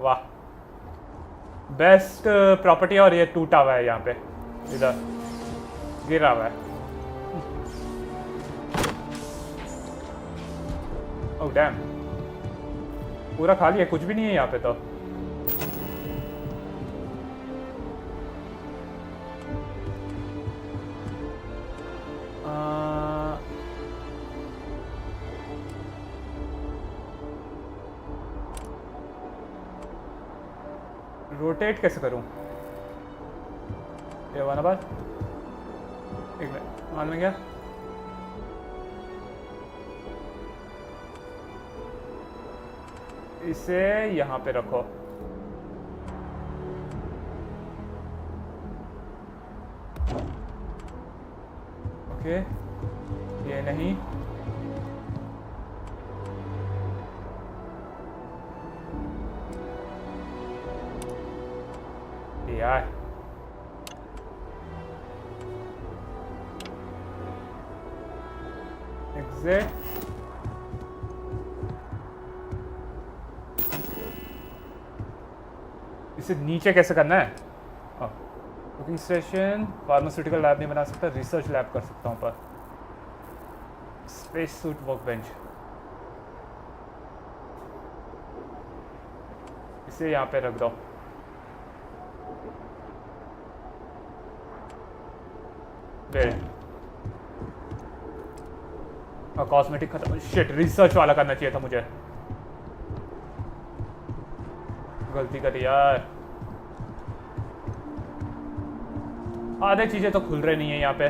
वाह, best property. और ये टूटा हुआ है यहाँ पे, इधर गिरा हुआ है। ओह डैम, पूरा खाली है, कुछ भी नहीं है यहाँ पे तो। रोटेट कैसे करूं? ये वाला बात, एक मिनट, मालूम है क्या? इसे यहाँ पे रखो। ओके, ये नहीं। यार से इसे नीचे कैसे करना है? कुकिंग स्टेशन, फार्मास्यूटिकल लैब नहीं बना सकता, रिसर्च लैब कर सकता हूँ पर स्पेस सूट वर्क बेंच इसे यहाँ पे रख दो। कॉस्मेटिक खत्म। शिट, रिसर्च वाला करना चाहिए था मुझे, गलती करी यार। आधे चीजें तो खुल रही नहीं है यहाँ पे।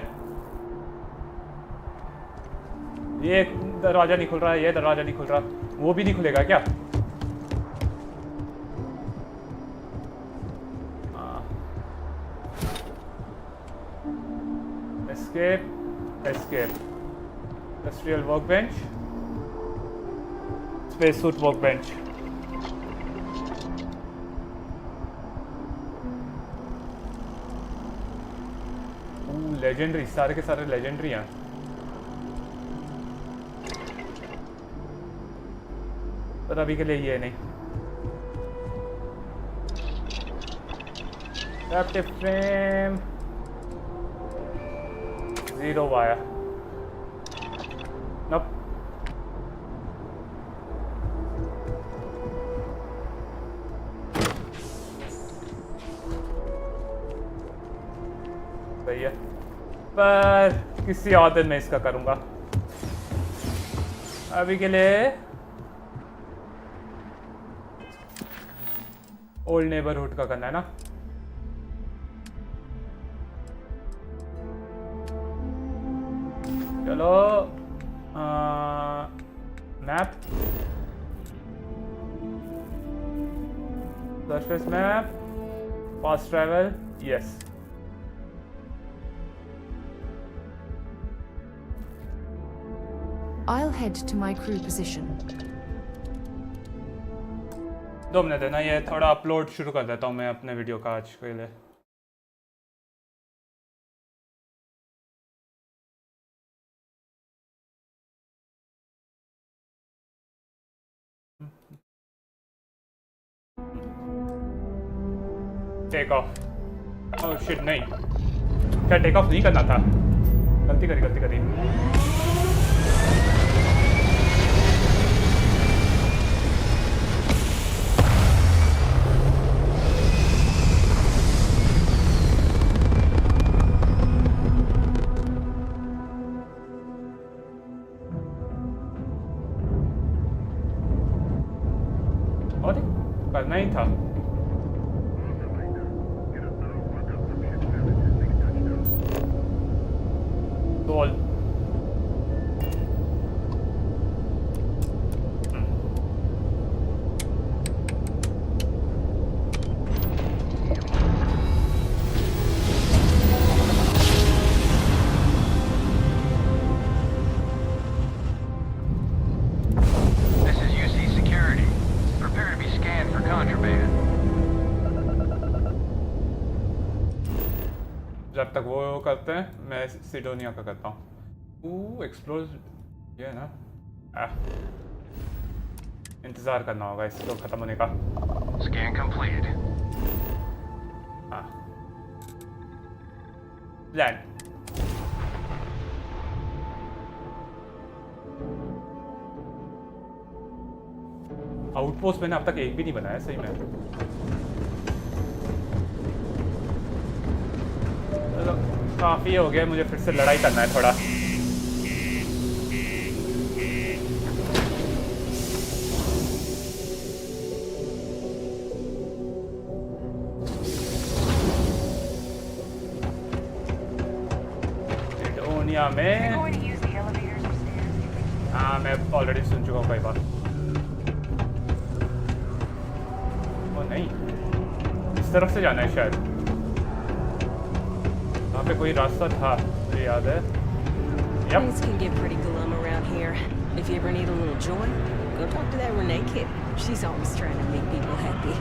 ये दरवाजा नहीं खुल रहा, ये दरवाजा नहीं खुल रहा, वो भी नहीं खुलेगा क्या? Escape, escape. Industrial workbench. Spacesuit workbench. Legendary, सारे के सारे लेजेंडरी हैं। पर अभी के लिए ये नहीं। Captive frame 0 via. नप सही है, पर किसी और दिन मैं इसका करूंगा। अभी के लिए ओल्ड नेबरहुड का करना है ना। चलो map, surface map, fast travel, yes. I'll head to my crew position. 2 minute देना, ये थोड़ा अपलोड शुरू कर देता हूँ मैं अपने वीडियो का आज के लिए। Take off. ओह शिट, नहीं, क्या टेक ऑफ नहीं करना था? गलती करी, गलती करी। और करना ही था। Goal. This is UC security. Prepare to be scanned for contraband. जब तक वो करते हैं मैं सिडोनिया का करता हूँ। एक्सप्लोर, ये है ना। इंतज़ार करना होगा इसको ख़त्म होने का। Scan completed. हाँ, लैंड। आउटपोस्ट मैंने अब तक एक भी नहीं बनाया सही में। चलो काफ़ी हो गया, मुझे फिर से लड़ाई करना है थोड़ा। सिडोनिया में हाँ, मैं ऑलरेडी सुन चुका हूँ कई बार। वो नहीं, इस तरफ से जाना है शायद। वहाँ पे कोई रास्ता था, मुझे याद है। Yep. Things can get pretty glum around here. If you ever need a little joy, go talk to that Renee kid. She's always trying to make people happy.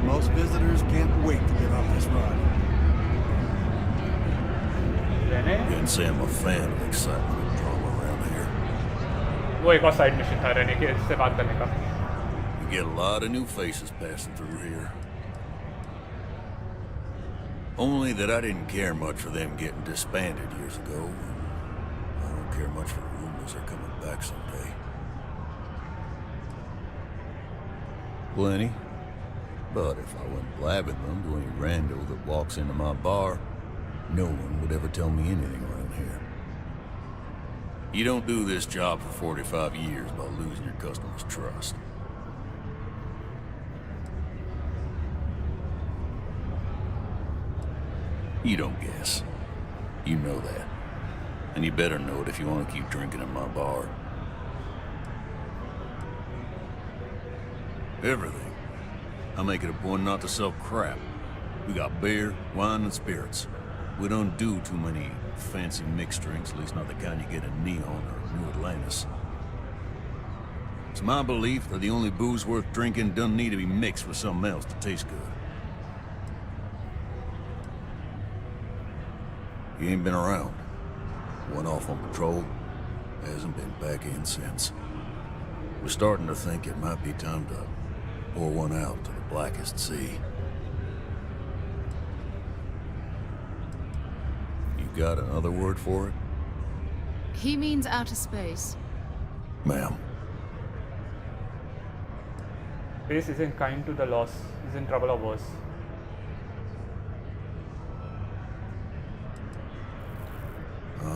Most visitors can't wait to get off this ride. wouldn't say I'm a fan of excitement and drama around here. वो एक और side mission था रहने के इससे बात करने का. You get a lot of new faces passing through here. Only that I didn't care much for them getting disbanded years ago. And I don't care much for the rumors they're coming back someday. Plenty. But if I went blabbing them to any rando that walks into my bar, no one would ever tell me anything around here. You don't do this job for 45 years by losing your customers' trust. You don't guess. You know that. And you better know it if you want to keep drinking at my bar. Everything. I make it a point not to sell crap. We got beer, wine, and spirits. We don't do too many fancy mixed drinks, at least not the kind you get in Neon or New Atlantis. It's my belief that the only booze worth drinking doesn't need to be mixed with something else to taste good. He ain't been around. Went off on patrol. Hasn't been back in since. We're starting to think it might be time to pour one out to the blackest sea. You got another word for it? He means outer space. Ma'am. Space isn't kind to the lost. He's in trouble or worse.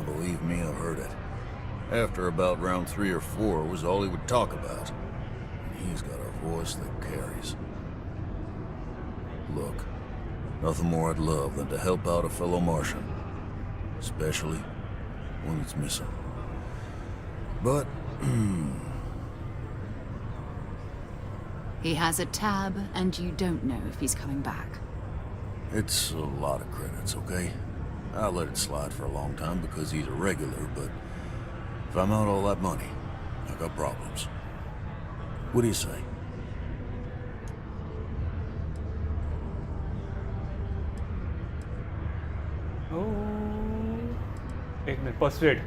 Believe me, I've heard it. After about round 3 or 4 was all he would talk about. And he's got a voice that carries. Look, nothing more I'd love than to help out a fellow Martian. Especially when it's missing. But, He has a tab, and you don't know if he's coming back. it's a lot of credits, okay? I let it slide for a long time because he's a regular, but if I'm out all that money, I got problems. What do you say? Oh, एक minute persuade.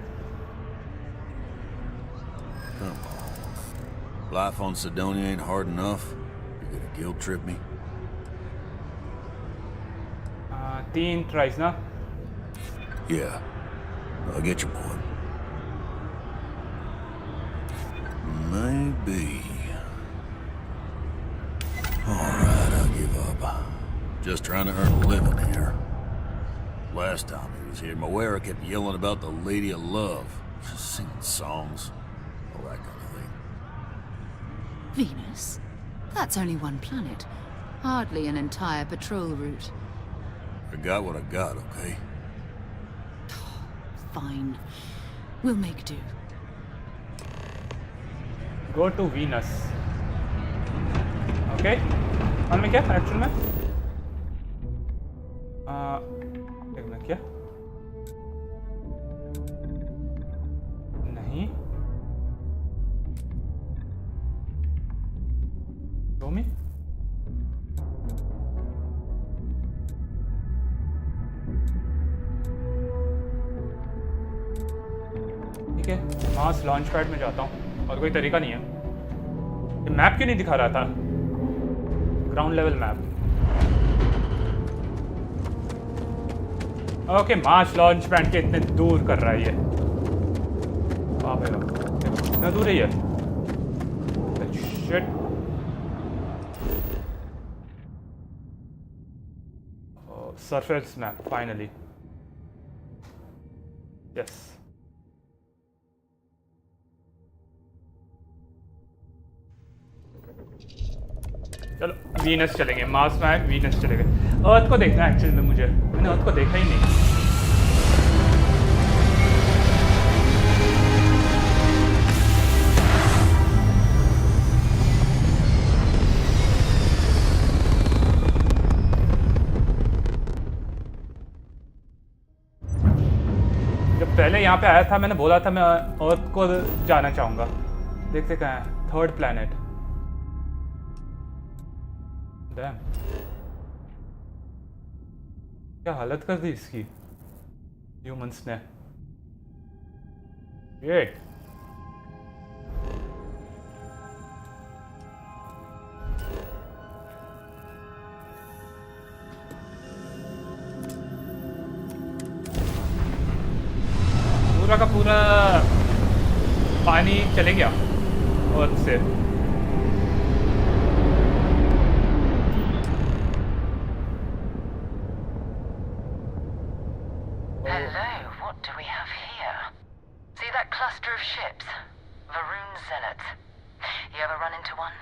Come on. Life on Sidonia ain't hard enough. You're gonna guilt trip me? 3 tries ना. Yeah, I get your point. Maybe. Alright, I'll give up. Just trying to earn a living here. Last time he was here, Moera kept yelling about the Lady of Love. Just singing songs. All that kind of thing. Venus? That's only one planet. Hardly an entire patrol route. I got what I got, okay? Fine. We'll make do. Go to Venus. Okay? और में क्या actual में? एक minute क्या? नहीं. Show me. ठीक है, मास launch pad में जाता हूँ और कोई तरीका नहीं है. ये मैप क्यों नहीं दिखा रहा था? Ground level map. ओके, मास लॉन्च पैड के इतने दूर कर रहा है ये. बाप रे बाप, कितना दूर है ये? Shit. Surface map finally. Yes. चलो वीनस चलेंगे. मार्स में वीनस चलेंगे. अर्थ को देखना है एक्चुअली में मुझे. मैंने अर्थ को देखा ही नहीं. जब पहले यहाँ पे आया था मैंने बोला था मैं अर्थ को जाना चाहूँगा. देखते कहाँ है. 3rd planet. Damn. क्या हालत कर दी इसकी ह्यूमंस ने. ये पूरा का पूरा पानी चले गया और से Hello, what do we have here? See that cluster of ships? Varun Zealots. You ever run into one?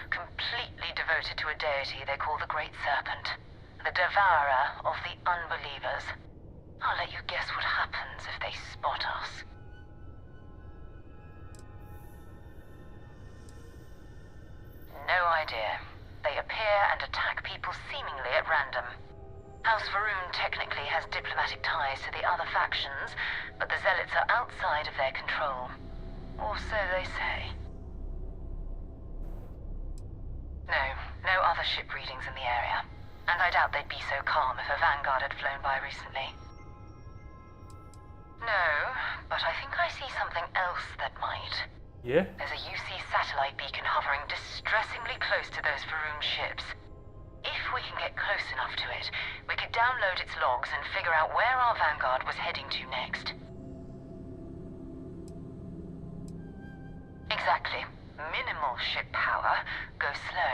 Completely devoted to a deity they call the Great Serpent, the devourer of the unbelievers. I'll let you guess what happens if they spot us. No idea. They appear and attack people seemingly at random. House Varun technically has diplomatic ties to the other factions, but the Zealots are outside of their control. Or so they say. No other ship readings in the area. And I doubt they'd be so calm if a vanguard had flown by recently. No, but I think I see something else that might. Yeah? There's a UC satellite beacon hovering distressingly close to those Varun ships. If we can get close enough to it, we could download its logs and figure out where our vanguard was heading to next. Exactly. Minimal ship power, go slow.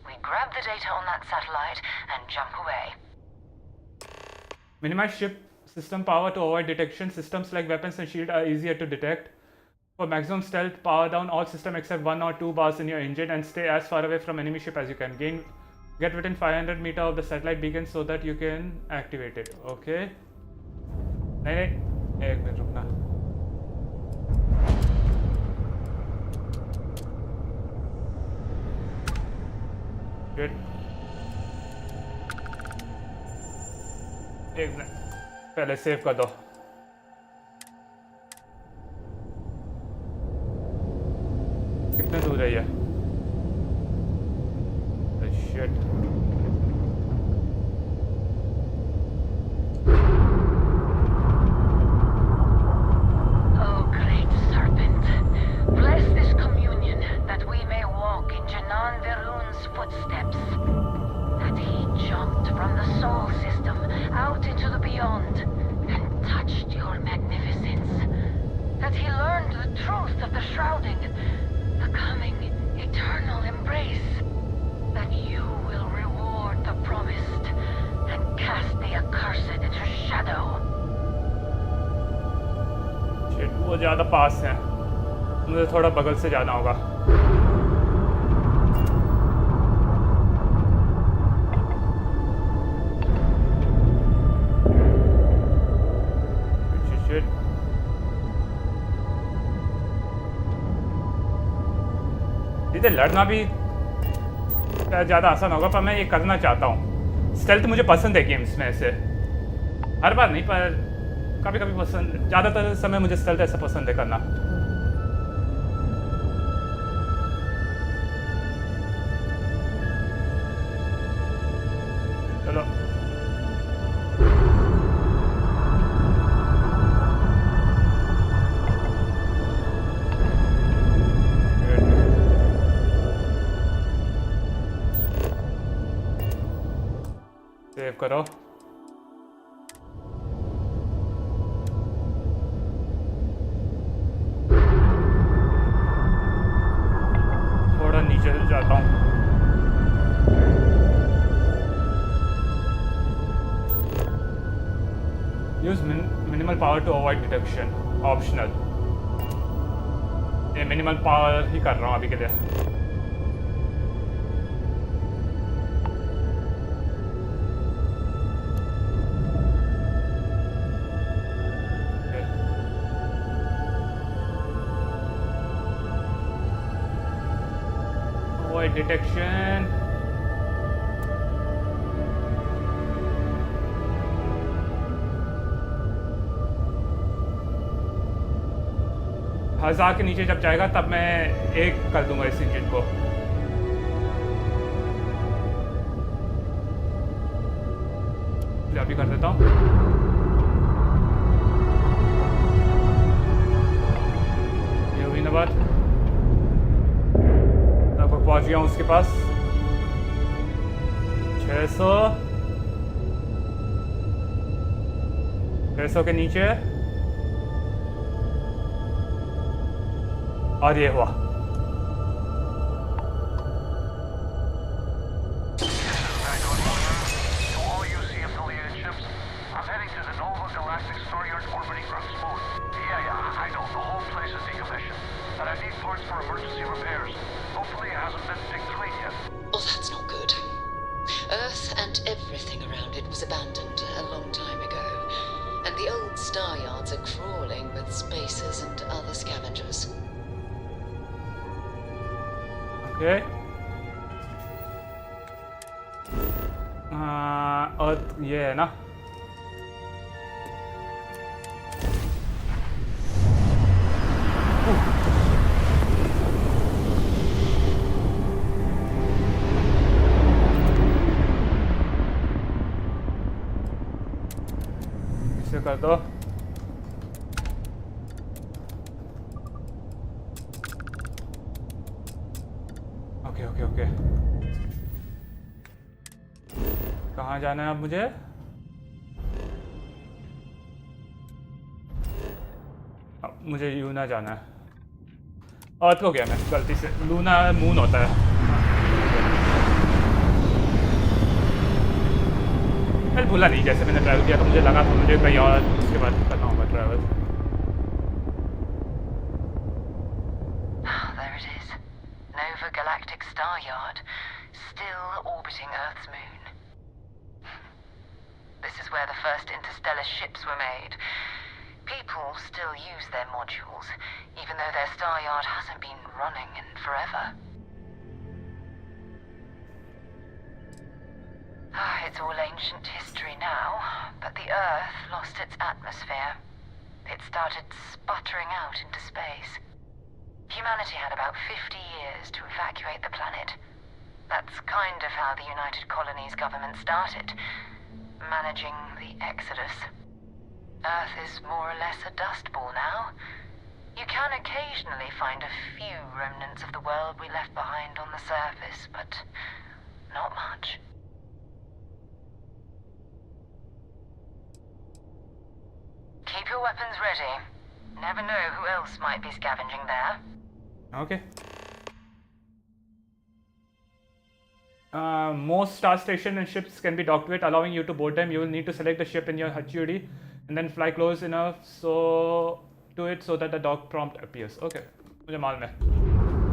We grab the data on that satellite and jump away. Minimize ship system power to avoid detection. Systems like weapons and shield are easier to detect. For maximum stealth, power down all systems except 1 or 2 bars in your engine and stay as far away from enemy ship as you can. Get within 500 meters of the satellite beacon so that you can activate it. Okay. नहीं एक minute रुकना. Good. एक minute पहले save कर दो. कितने दूर है ये? Shit. Oh, great serpent, bless this communion that we may walk in Janan Verun's footsteps. That he jumped from the soul system out into the beyond and touched your magnificence. That he learned the truth of the shrouding, the coming eternal embrace. That you will reward the promised and cast the accursed into shadow. Shit, वो ज़्यादा पास है. मुझे थोड़ा बगल से जाना होगा. Shit. इधर लड़ना भी ज़्यादा आसान होगा पर मैं ये करना चाहता हूँ. स्टेल्थ मुझे पसंद है गेम्स में से. हर बार नहीं पर कभी कभी पसंद. ज़्यादातर समय मुझे स्टेल्थ ऐसा पसंद है करना. चलो सेव करो. थोड़ा नीचे जाता हूँ. Use minimal power to avoid detection. Optional. ये मिनिमल पावर ही कर रहा हूँ अभी के लिए. Detection. हजार के नीचे जब जाएगा तब मैं एक कर दूंगा इस इंजन को. अभी कर देता हूँ. पहुंच गया हूँ उसके पास। 600 के नीचे और ये हुआ। Oh, that's not good. Earth and everything around it was abandoned a long time ago, and the old star yards are crawling with spacers and other scavengers. Okay. Earth ये है ना? इसे कर दो। ओके। कहाँ जाना है अब मुझे? अब मुझे यूना जाना है। अर्थ को गया मैं गलती से। लूना मून होता है। मैं भूला नहीं, जैसे मैंने ट्रैवल किया तो मुझे लगा था मुझे कहीं और उसके बाद करना होगा travel. There it is. Nova Galactic Star Yard, still orbiting Earth's moon. This is where the first interstellar ships were made. People still use their modules, even though their star yard hasn't been running in forever. It's all ancient history now, but the Earth lost its atmosphere. It started sputtering out into space. Humanity had about 50 years to evacuate the planet. That's kind of how the United Colonies government started, managing the exodus. Earth is more or less a dust ball now. You can occasionally find a few remnants of the world we left behind on the surface, but not much. Keep your weapons ready. Never know who else might be scavenging there. Okay. Most star station and ships can be docked with, allowing you to board them. You will need to select the ship in your HUD and then fly close enough to it so that the dock prompt appears. Okay. मुझे मालूम है।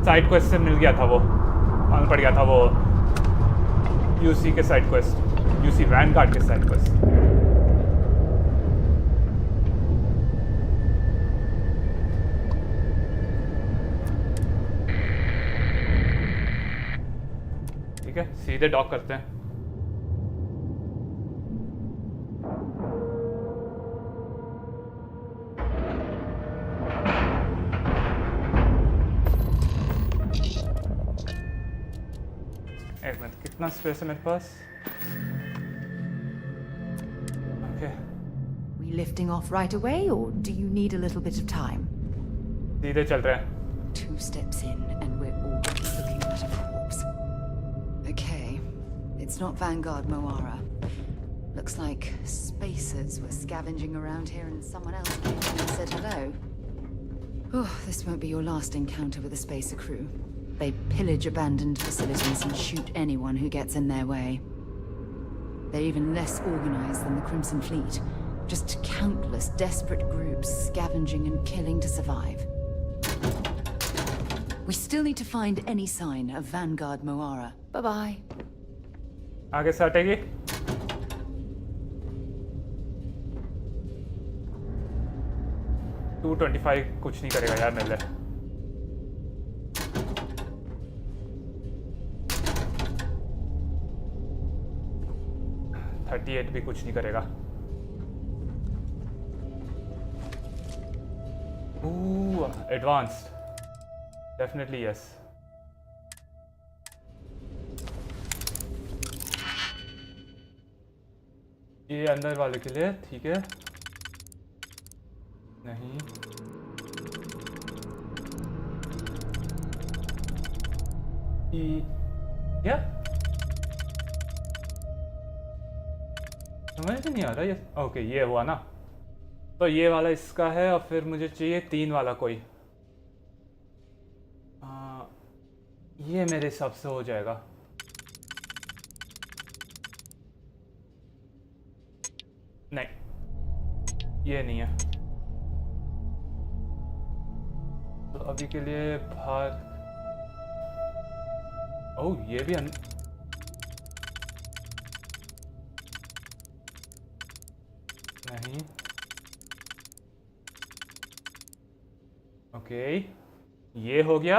Side quest से मिल गया था वो, मालूम पड़ गया था वो यूसी के साइड क्वेस्ट, यूसी वैनगार्ड के साइड क्वेस्ट। ठीक है, सीधे डॉक करते हैं। एक मिनट, कितना स्पेस है मेरे पास? Okay. We lifting off right away, or do you need a little bit of time? सीधे चल रहे हैं। 2 steps in, and we're already looking at a corpse. Okay, it's not Vanguard Moara. Looks like spacers were scavenging around here, and someone else came in and said hello. Oh, this won't be your last encounter with a spacer crew. They pillage abandoned facilities and shoot anyone who gets in their way. They're even less organized than the Crimson Fleet. Just countless desperate groups scavenging and killing to survive. We still need to find any sign of Vanguard Moara. Bye-bye. आगे से हटेगी? $225 कुछ नहीं करेगा यार मेरे लिए। 38 भी कुछ नहीं करेगा। Advanced, definitely yes. ये अंदर वाले के लिए ठीक है। नहीं, क्या समझ नहीं आ रहा ये। ओके ये हुआ ना, तो ये वाला इसका है और फिर मुझे चाहिए 3 वाला कोई। ये मेरे हिसाब से हो जाएगा। नहीं ये नहीं है, तो अभी के लिए बाहर। ओह ये भी नहीं। ओके ये हो गया,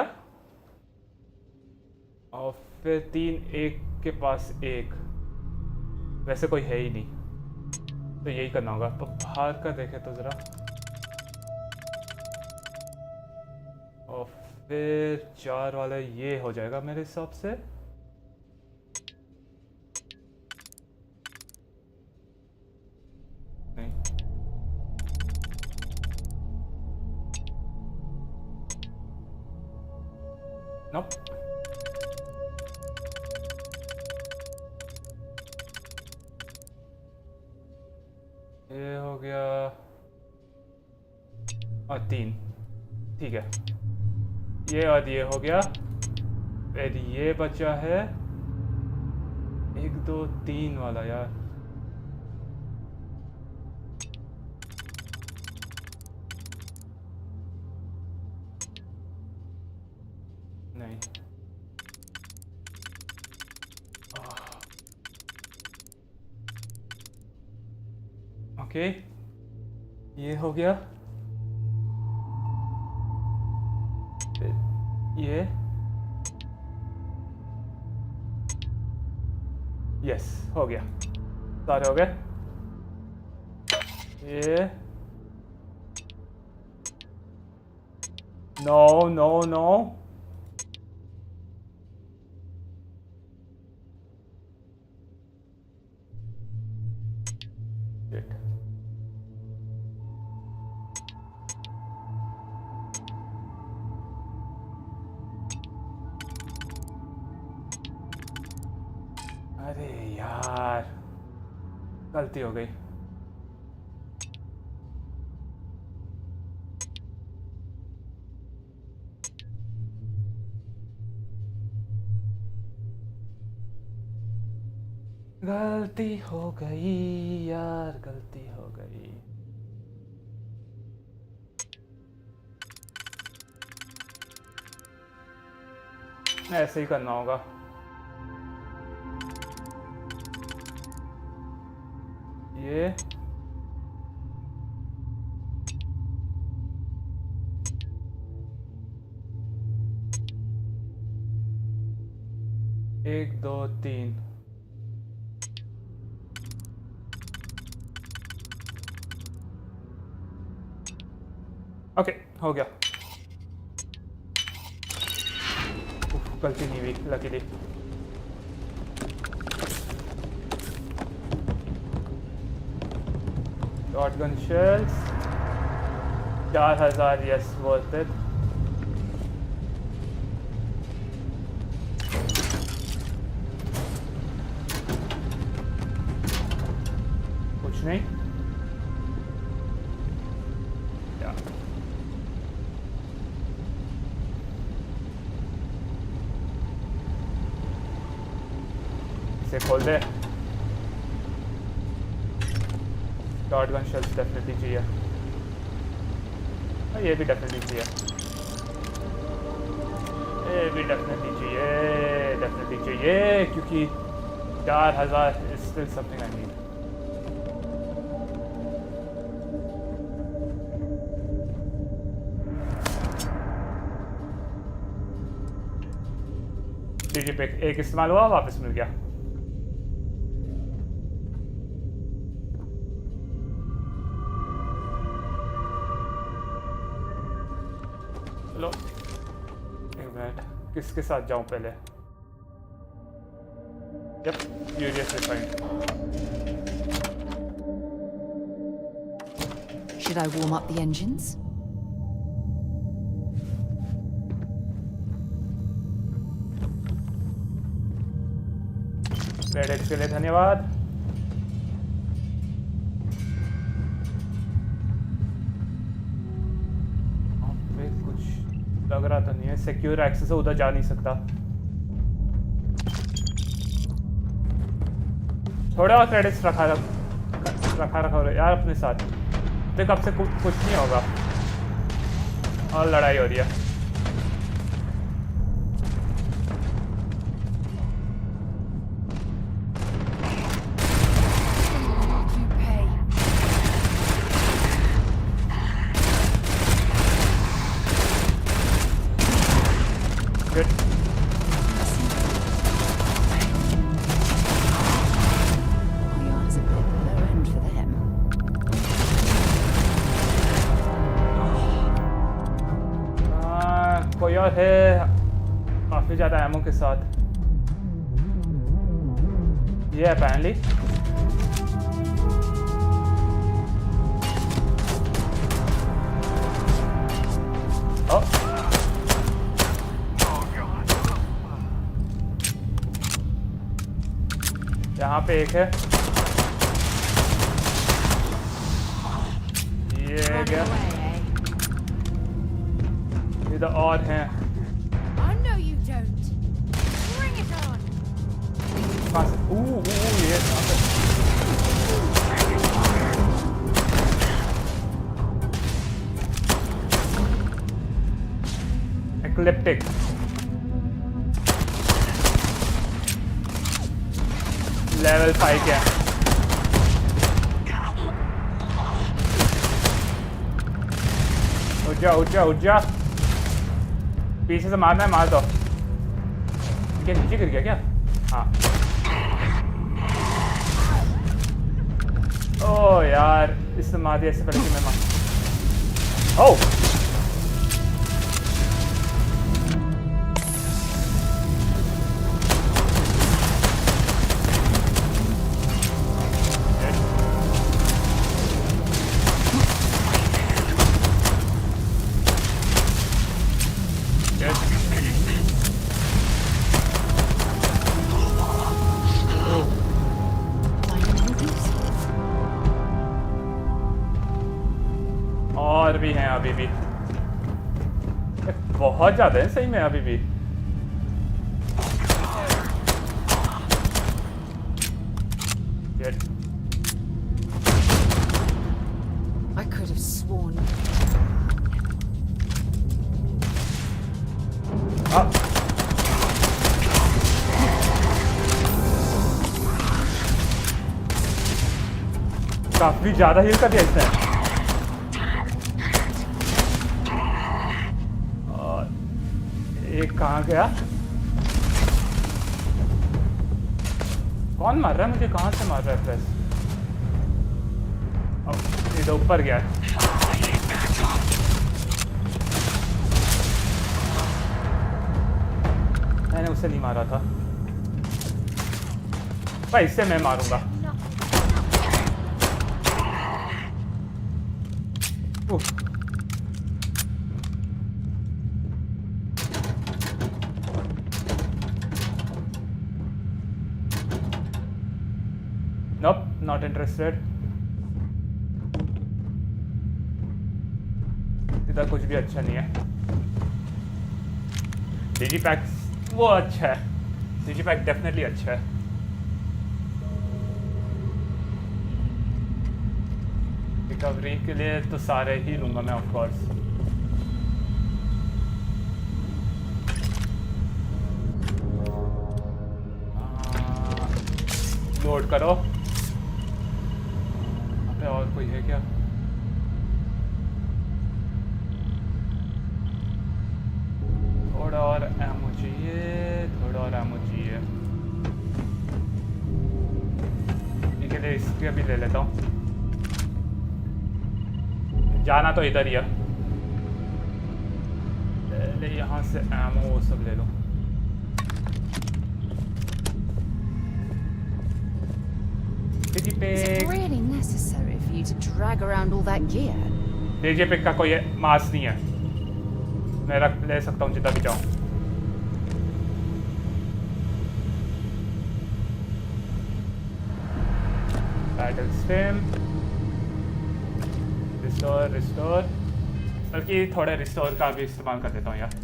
और फिर 3 एक के पास एक, वैसे कोई है ही नहीं, तो यही करना होगा। तो बाहर का देखे तो ज़रा, और फिर 4 वाला ये हो जाएगा मेरे हिसाब से। नहीं नोप। ये हो गया, और 3 ठीक है, ये और ये हो गया। फिर ये बचा है 1 2 3 वाला यार। नहीं ओके ये हो गया, ये यस हो गया, सारे हो गए। ये नो नो नो, अरे यार गलती हो गई। गलती हो गई यार, गलती हो गई। ऐसे ही करना होगा। ये एक दो तीन, ओके हो गया। गलती नहीं हुई luckily. Shotgun shells 4000, yes worth it. कुछ नहीं या। इसे खोल दे। शॉटगन शेल्स डेफिनेटली चाहिए, और ये भी डेफिनेटली चाहिए, ये भी डेफिनेटली चाहिए, क्योंकि 4000 is still something I need. DG पे एक इस्तेमाल हुआ, वापस मिल गया। चलो एक मिनट, किसके साथ जाऊं पहले? यप, यूरियस refined. Should I warm up the engines? Credits के लिए धन्यवाद। वहाँ पे कुछ लग रहा तो नहीं है, सिक्योर एक्सेस है, उधर जा नहीं सकता। थोड़ा और क्रेडिट्स रखा यार अपने साथ। देख अब से कुछ नहीं होगा और लड़ाई हो रही है। कोई और है काफी ज्यादा एमो के साथ। ये अपैरेंटली यहाँ पे एक है। ये क्या इधर और हैं। ये एक्लिप्टिक लेवल 5 क्या उठ जा पीछे से मारना है, मार दो। क्या नीचे गिर गया क्या? हाँ। ओ यार इससे मार दिया, इससे पहले कि मैं मार। ओह और भी हैं अभी भी, बहुत ज्यादा है सही में अभी भी। I could have sworn. काफी ज्यादा हील कर दिया इसने। एक कहाँ गया? कौन मार रहा है मुझे? कहाँ से मार रहा है प्रेस? इधर ऊपर गया। मैंने उसे नहीं मारा था भाई, इससे मैं मारूंगा। Nope, not interested. इधर कुछ भी अच्छा नहीं है। डिजीपैक वो अच्छा है, डिजीपैक डेफिनेटली अच्छा है। रिकवरी के लिए तो सारे ही लूंगा मैं ऑफ कोर्स। लोड करो। और कोई है क्या? थोड़ा और एमो चाहिए, थोड़ा और एमो चाहिए। ठीक है, इसके भी ले लेता हूँ। जाना तो इधर ही है, ले यहाँ से एमो वो सब ले लो। Is it really necessary for you to drag around all that gear? DJ pick का कोई मास नहीं है, मैं रख ले सकता हूँ जितना भी चाहूँ। बैटल स्टेम, रिस्टोर, बल्कि थोड़े रिस्टोर का भी इस्तेमाल कर देता हूँ यार।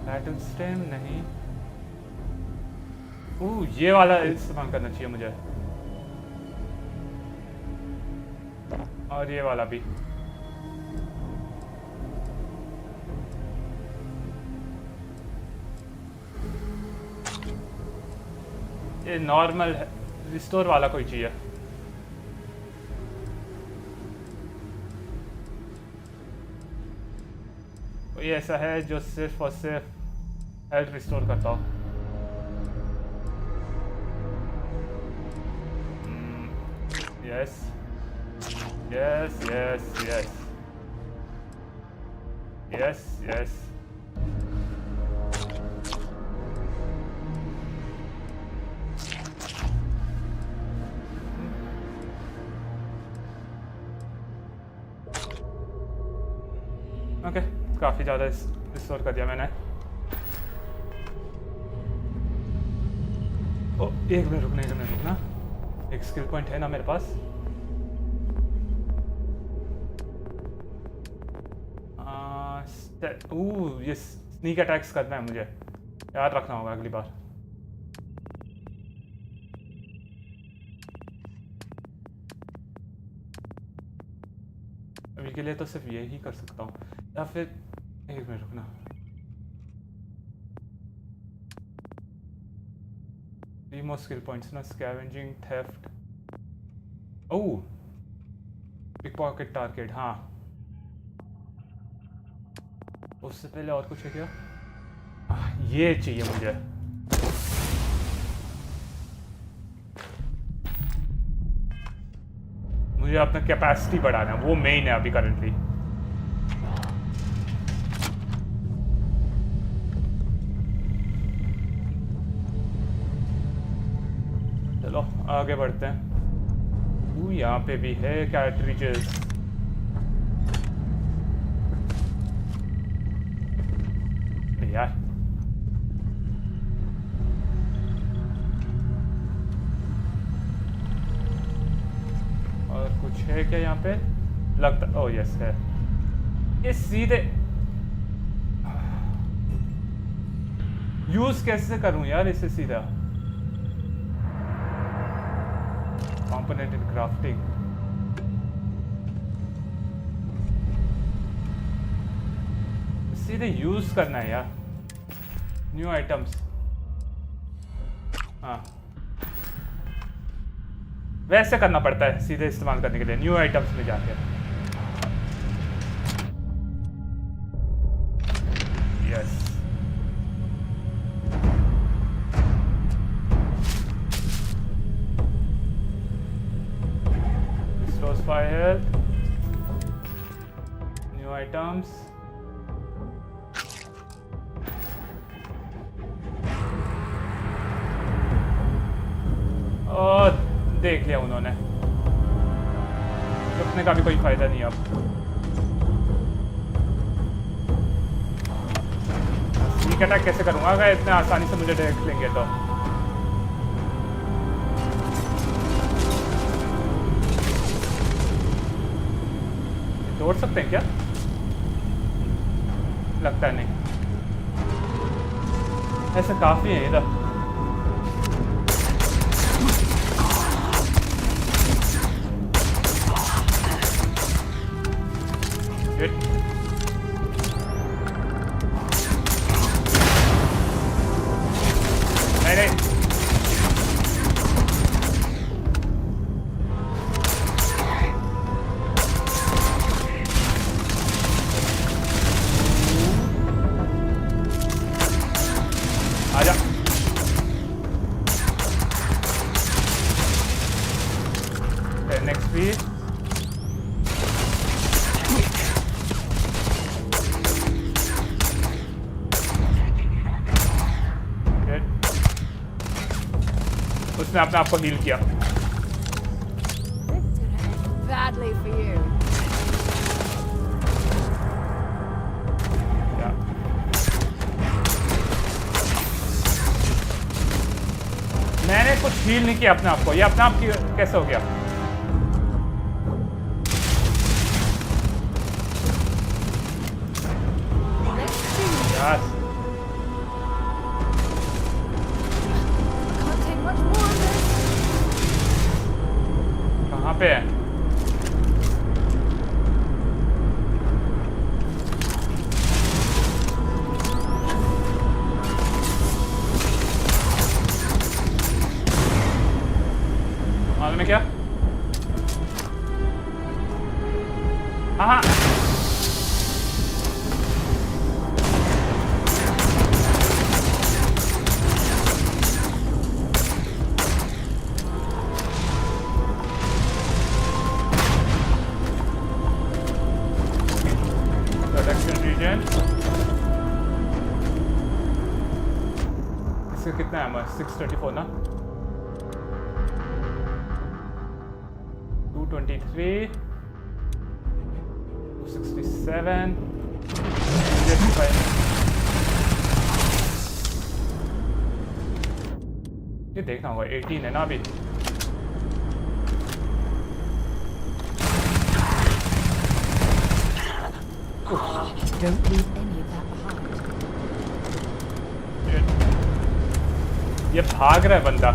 बैटल स्टेम नहीं, ये वाला इस्तेमाल करना चाहिए मुझे, और ये वाला भी। ये नॉर्मल है, रिस्टोर वाला कोई चाहिए। कोई ऐसा है जो सिर्फ और सिर्फ हेल्थ रिस्टोर करता हो। Yes yes yes yes yes yes. Okay, काफ़ी ज़्यादा रिस्टोर कर दिया मैंने। ओ, एक मिनट रुकना, एक स्किल पॉइंट है ना मेरे पास। ये स्नीक अटैक्स करना है मुझे, याद रखना होगा अगली बार। अभी के लिए तो सिर्फ यही कर सकता हूँ, या फिर एक मिनट रुकना। More skill points ना, scavenging, theft, pickpocket target, हाँ। उससे पहले और कुछ है क्या? ये चाहिए मुझे। मुझे अपना कैपेसिटी बढ़ाना है, वो मेन है अभी करंटली। चलो आगे बढ़ते हैं। यहाँ पे भी है कैट्रिजेस। यार और कुछ है क्या यहाँ पे? लगता, ओह यस है। ये सीधे यूज कैसे करूं यार इसे सीधा? कंपोनेंट इन क्राफ्टिंग, सीधे यूज करना है यार। न्यू आइटम्स, हाँ वैसे करना पड़ता है सीधे इस्तेमाल करने के लिए, न्यू आइटम्स में जाके। Yes restores 5 health, new items, और देख लिया उन्होंने, रुकने का भी कोई फायदा नहीं अब। स्नीक अटैक कैसे करूंगा अगर इतने आसानी से मुझे देख लेंगे तो? तोड़ सकते हैं क्या? लगता है नहीं, ऐसा काफी है इधर। नहीं आजा। नेक्स्ट भी उसने अपने आप को हील किया। Badly for you. हील नहीं किया अपने आप को, ये अपने आप कैसे हो गया? यस कहाँ पे है? मालूम है क्या? हाँ प्रोडक्शन रीजन इसका कितना है? 634 ना, 223, 267, ये देखना होगा। 18 है ना अभी। Don't leave any of that behind. ये भाग रहा है बंदा।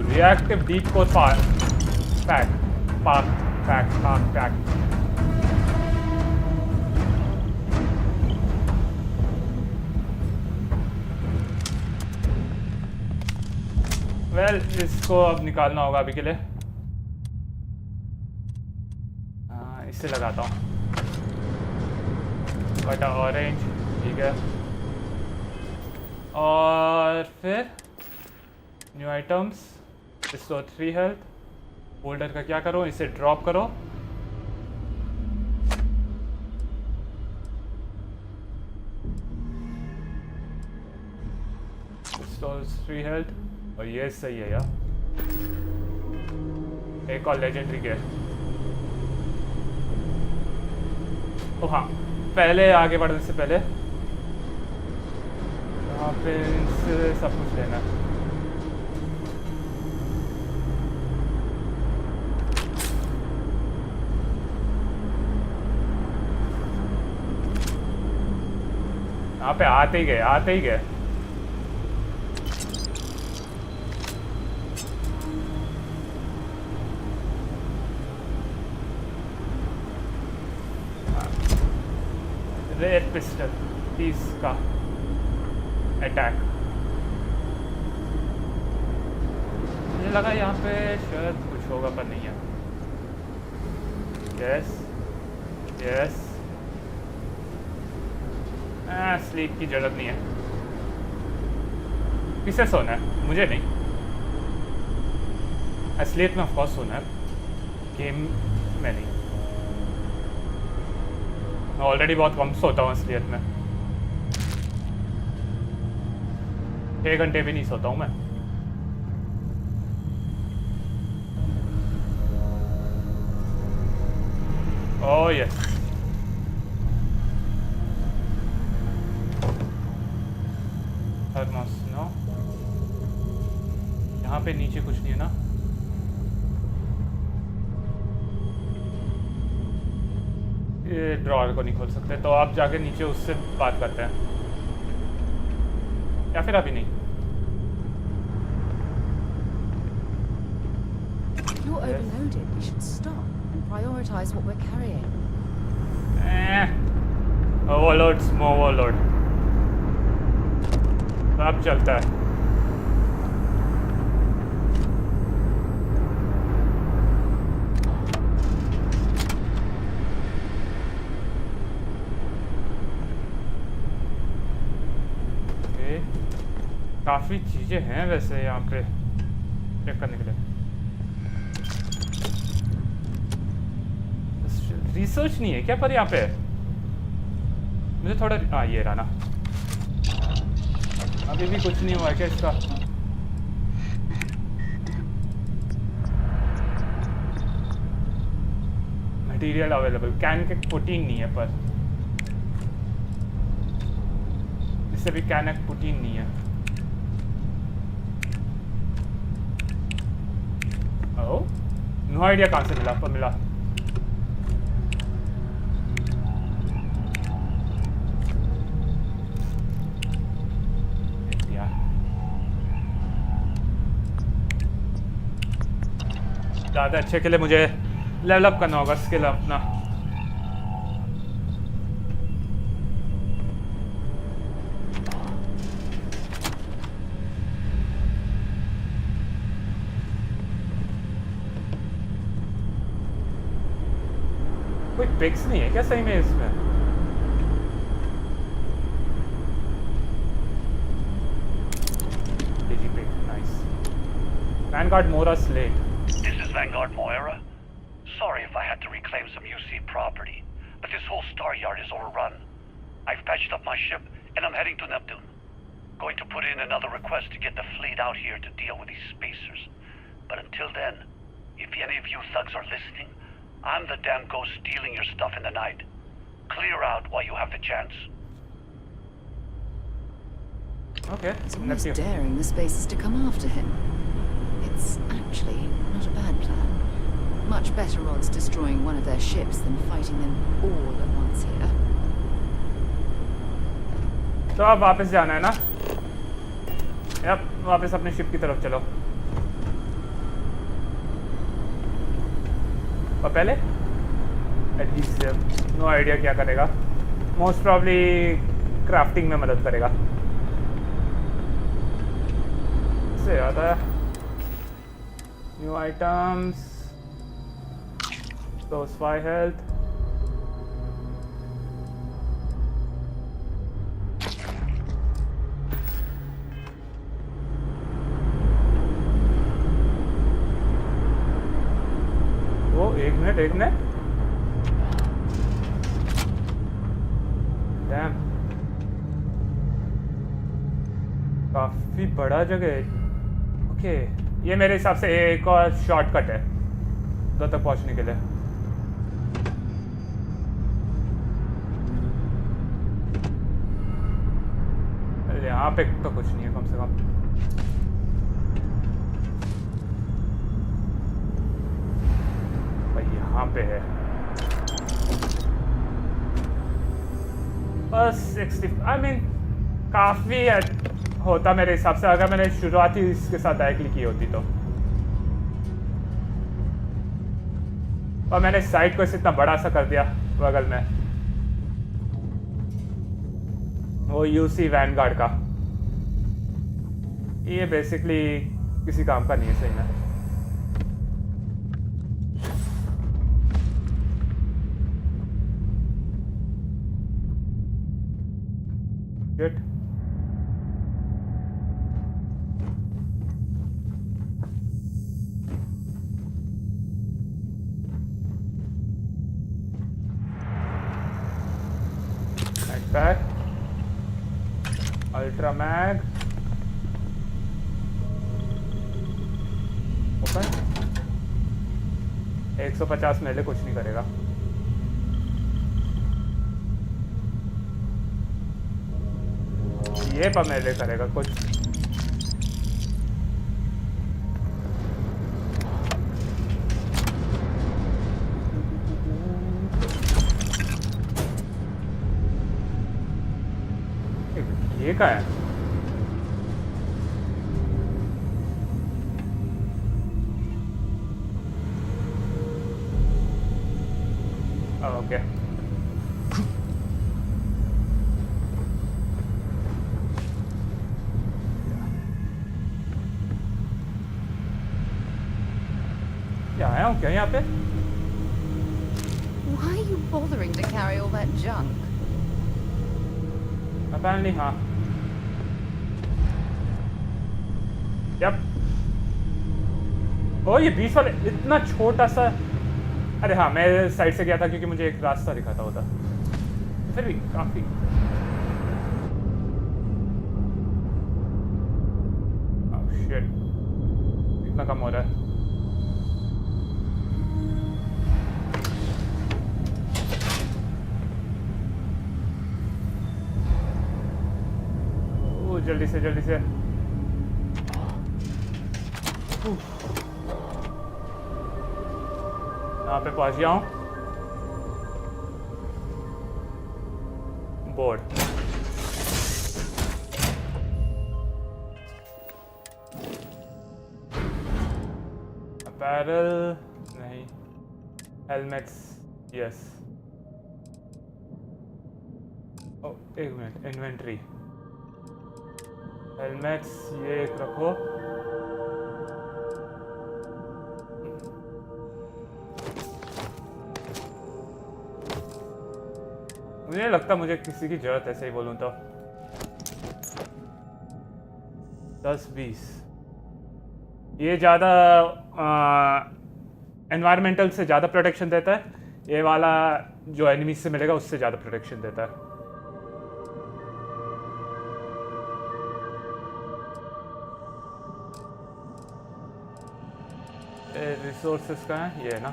Reactive deep core pack. Well, इसको अब निकालना होगा अभी के लिए। इससे लगाता हूँ। बटा ऑरेंज, ठीक है। और फिर new items, restore 3 health. Holder का क्या करो? इसे ड्रॉप करो। Restore 3 health. और ये सही है यार। एक और लेजेंडरी गेयर। ओ हाँ, पहले आगे बढ़ने से पहले यहाँ पे इनसे सब कुछ लेना है। यहाँ पे आते ही गए। रेयर पिस्टल 30 का अटैक। मुझे लगा यहाँ पे शायद कुछ होगा पर नहीं है। यस स्लीप की जरूरत नहीं है। किसे सोना है? मुझे नहीं। असलियत में ऑफकोर्स सोना है, गेम में नहीं। मैं ऑलरेडी बहुत कम सोता हूँ असलियत में। 6 घंटे भी नहीं सोता हूँ मैं। Oh yes, thermos no. यहाँ पे नीचे कुछ नहीं है ना? ये ड्रॉअर को नहीं खोल सकते, तो आप जाके नीचे उससे बात करते हैं, या फिर अभी नहीं। You're overloaded. We should stop and prioritize what we're carrying. Overload, overload. अब चलता है। काफी चीजें हैं वैसे यहाँ पे चेक करने के लिए। रिसर्च नहीं है क्या पर यहाँ पे? मुझे थोड़ा ये रहा ना। अभी भी कुछ नहीं हुआ क्या इसका? मटेरियल अवेलेबल, कैन के 14 नहीं है पर इससे भी कैनक पुटीन नहीं है। ओह, नो आइडिया कहाँ से मिला, पर मिला। ज़्यादा अच्छे के लिए मुझे लेवल अप करना होगा स्किल अपना। कोई पिक्स नहीं है क्या सही में इसमें? Vanguard Mora Slate. This is Vanguard Moira. Sorry if I had to reclaim some UC property, but this whole star yard is overrun. I've patched up my ship, and I'm heading to Neptune. Going to put in another request to get the fleet out here to deal with these spacers. But until then, if any of you thugs are listening, I'm the damn ghost stealing your stuff in the night. Clear out while you have the chance. Okay. It's almost daring the spacers to come after him. It's actually not a bad plan. Much better odds destroying one of their ships than fighting them all at once here. तो अब वापस जाना है ना? Yup, वापस अपने ship की तरफ चलो। और पहले एडहेसिव, नो आइडिया क्या करेगा। मोस्ट प्रॉब्ली क्राफ्टिंग में मदद करेगा। से आता है न्यू आइटम्स, those 5 health. वो एक मिनट डैम, काफी बड़ा जगह है। ओके, ये मेरे हिसाब से एक और शॉर्टकट है उधर तक पहुंचने के लिए। यहाँ पे तो कुछ नहीं है कम से कम। भाई यहाँ पे है बस 60। आई मीन काफ़ी होता मेरे हिसाब से अगर मैंने शुरुआत ही इसके साथ डायरेक्टली की होती तो। और मैंने साइट को इतना बड़ा सा कर दिया बगल में, वो यूसी वैनगार्ड का। ये बेसिकली किसी काम का नहीं है सही में। Good. Back. Ultra mag. Open. 150 मेले कुछ नहीं करेगा। ये पर मेले करेगा कुछ। ये क्या है? ओके, क्या आया हूँ क्या यहाँ पे? Why are you bothering to carry all that junk? Apparently, हाँ। यप। ओ ये बीच वाले इतना छोटा सा। अरे हाँ, मैं साइड से गया था क्योंकि मुझे एक रास्ता दिखा था उधर। फिर भी काफी। ओह शिट, इतना कम हो रहा है। जल्दी से यहाँ पे पहुँच गया हूँ। बोर्ड अपैरल नहीं, हेलमेट्स यस। ओ एक मिनट, इन्वेंट्री हेलमेट्स ये एक रखो। मुझे नहीं लगता मुझे किसी की जरूरत है, सही बोलूं तो। 10-20 ये ज़्यादा एनवायरमेंटल से ज़्यादा प्रोटेक्शन देता है। ये वाला जो एनिमीज से मिलेगा उससे ज़्यादा प्रोटेक्शन देता है। रिसोर्सेस का है ये है ना।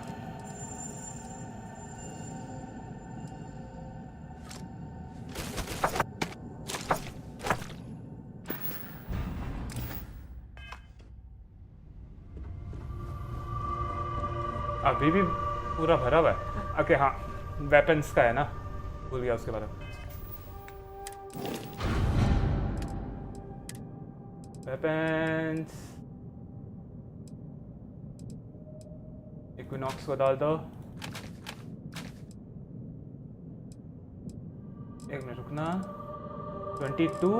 अभी भी पूरा भरा हुआ है। ओके हाँ, वेपन्स का है ना, भूल गया उसके बारे में। वेपन्स इक्विनॉक्स को डाल दो। एक मिनट रुकना। 22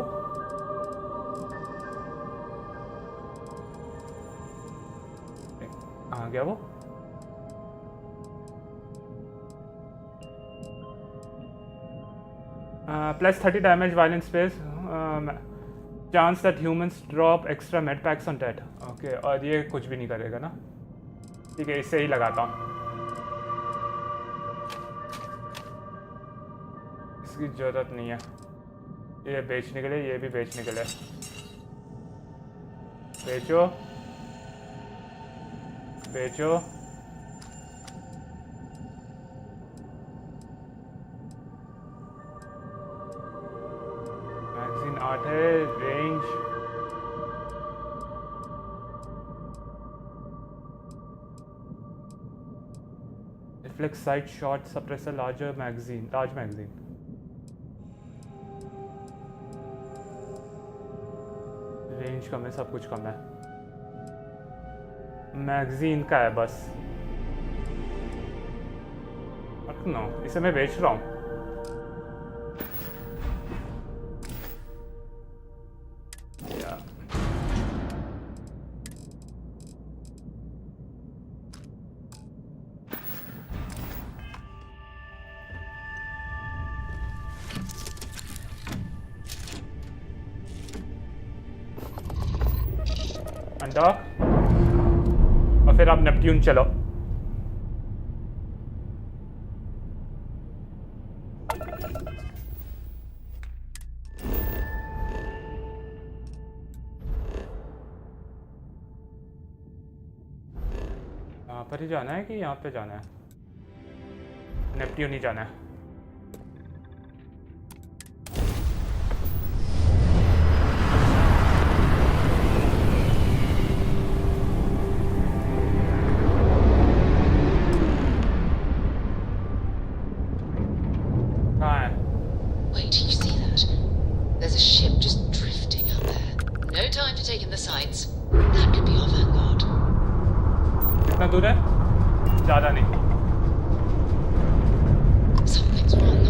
कहाँ गया वो? Plus 30 damage while in space. Chance that humans drop extra med packs on dead. Okay और ये कुछ भी नहीं करेगा ना। ठीक है, इससे ही लगाता हूँ। इसकी ज़रूरत नहीं है। ये बेचने के लिए, ये भी बेचने के लिए। बेचो बेचो। मैगजीन 8 है। Range reflex sight shot suppressor large magazine. Range कम है, सब कुछ कम है। मैगजीन का है बस। नो, इसे मैं बेच रहा हूँ। और फिर आप नेपट्यून चलो। यहाँ पर ही जाना है कि यहाँ पे जाना है? नेपट्यून ही जाना है। Wait, do you see that? There's a ship just drifting out there. No time to take in the sights. That could be our vanguard. कितना दूर है? ज़्यादा नहीं। Something's wrong.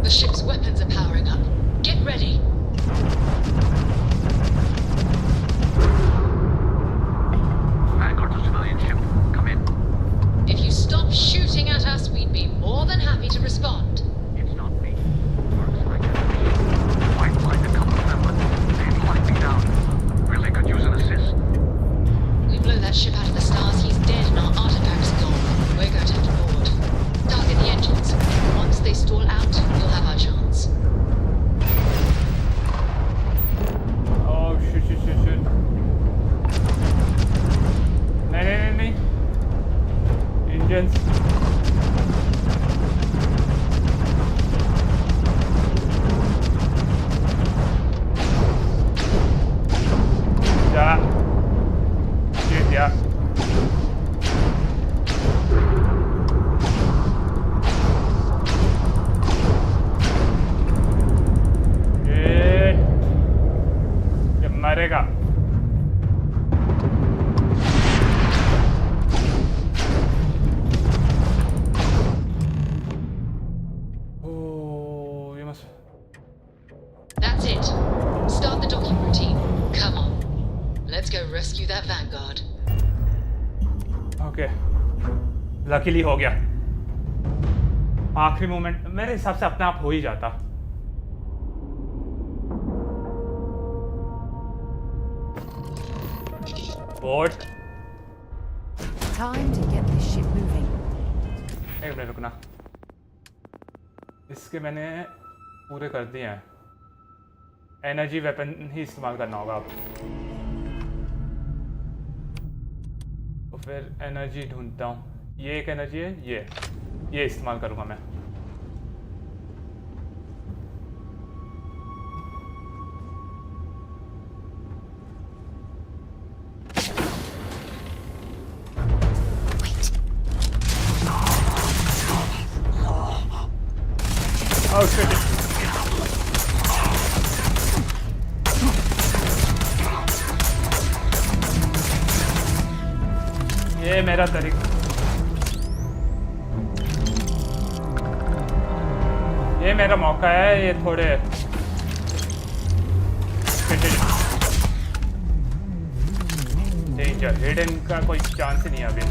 The ship's weapons are powering up. Get ready. Vanguard to civilian ship. Come in. If you stop shooting at us, we'd be more than happy to respond. It's not me. Works like that. Might find a couple of them, but they'd lock me down. Really could use an assist. We blow that ship out of the stars, he's dead and our artifacts gone. We're going to have to board. Target the engines. Once they stall out, you'll have our chance. मरेगा। Oh, you must. That's it. Start the docking routine. Come on. Let's go rescue that Vanguard. Okay. Luckily हो गया। आखिरी moment मेरे हिसाब से अपने आप हो ही जाता। Board. Time to get this ship moving. एक मिनट रुकना। इसके मैंने पूरे कर दिए हैं। एनर्जी वेपन ही इस्तेमाल करना होगा अब। तो फिर एनर्जी ढूंढता हूँ। ये एक एनर्जी है, ये इस्तेमाल करूँगा मैं। Oh shit. ये मेरा तरीका। ये मेरा मौका है। ये थोड़े डेंजर हिडन का कोई चांस ही नहीं है अभी।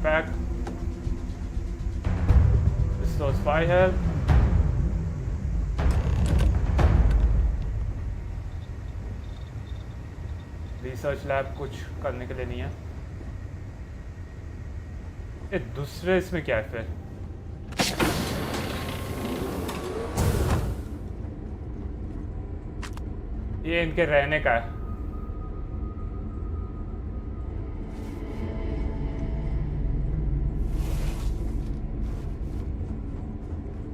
Back. Restores 5 health. Research lab कुछ करने के लिए नहीं है। ये दूसरे इसमें क्या है फिर? ये इनके रहने का है।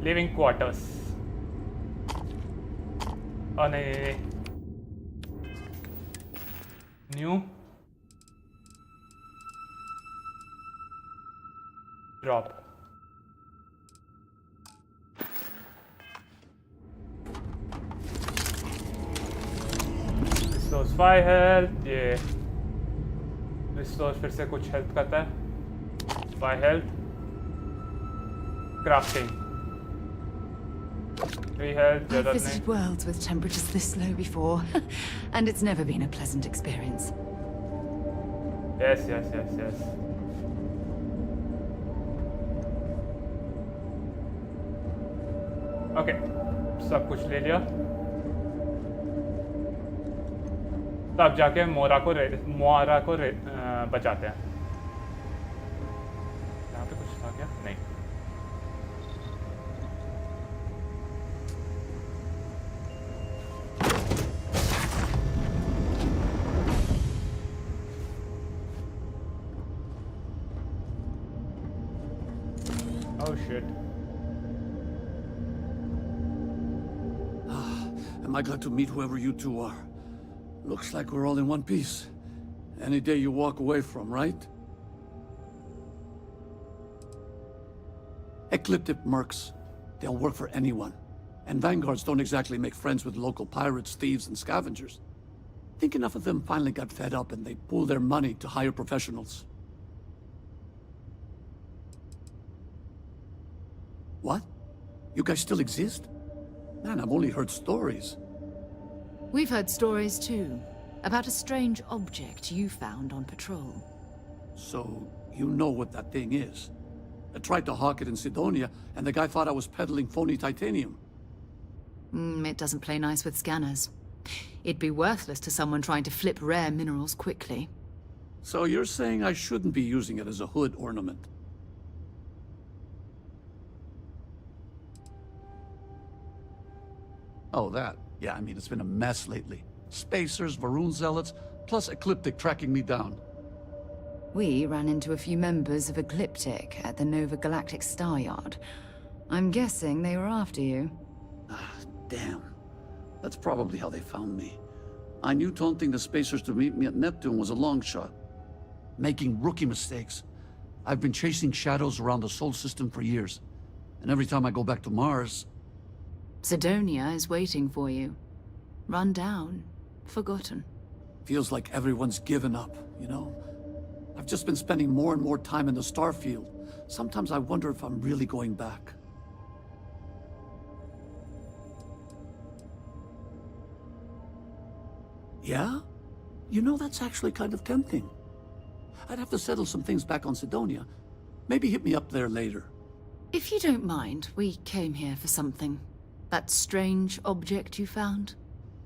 Living quarters. और नहीं न्यू ड्रॉप। Restores 5 health. ये रिस्टोर फिर से कुछ हेल्थ करता है। 5 health. Crafting I've visited worlds with temperatures this low before, and it's never been a pleasant experience. Yes. Okay, सब कुछ ले लिया। तब जाके मोरा को बचाते हैं। यहाँ पे कुछ था क्या? नहीं। Oh shit. Am I glad to meet whoever you two are? Looks like we're all in one piece. Any day you walk away from, right? Ecliptic mercs. They'll work for anyone. And vanguards don't exactly make friends with local pirates, thieves, and scavengers. Think enough of them finally got fed up and they pooled their money to hire professionals. What? You guys still exist? Man, I've only heard stories. We've heard stories too, about a strange object you found on patrol. So, you know what that thing is? I tried to hawk it in Sidonia, and the guy thought I was peddling phony titanium. It doesn't play nice with scanners. It'd be worthless to someone trying to flip rare minerals quickly. So you're saying I shouldn't be using it as a hood ornament? Oh, that. Yeah, I mean, it's been a mess lately. Spacers, Varun zealots, plus Ecliptic tracking me down. We ran into a few members of Ecliptic at the Nova Galactic Star Yard. I'm guessing they were after you. Damn. That's probably how they found me. I knew taunting the spacers to meet me at Neptune was a long shot. Making rookie mistakes. I've been chasing shadows around the Sol system for years. And every time I go back to Mars... Sidonia is waiting for you. Run down. Forgotten. Feels like everyone's given up, you know? I've just been spending more and more time in the Starfield. Sometimes I wonder if I'm really going back. Yeah? You know, that's actually kind of tempting. I'd have to settle some things back on Sidonia. Maybe hit me up there later. If you don't mind, we came here for something. That strange object you found?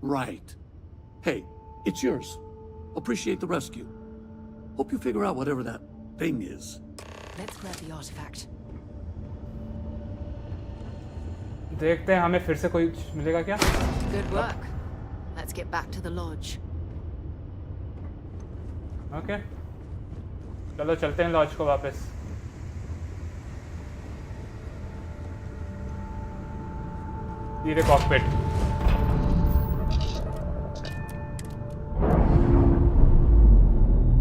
Right. Hey, it's yours. Appreciate the rescue. Hope you figure out whatever that thing is. Let's grab the artifact. देखते हैं हमें फिर से कोई मिलेगा क्या? Good work. Let's get back to the lodge. Okay. चलो चलते हैं लॉज को वापस. धीरे कॉकपिट.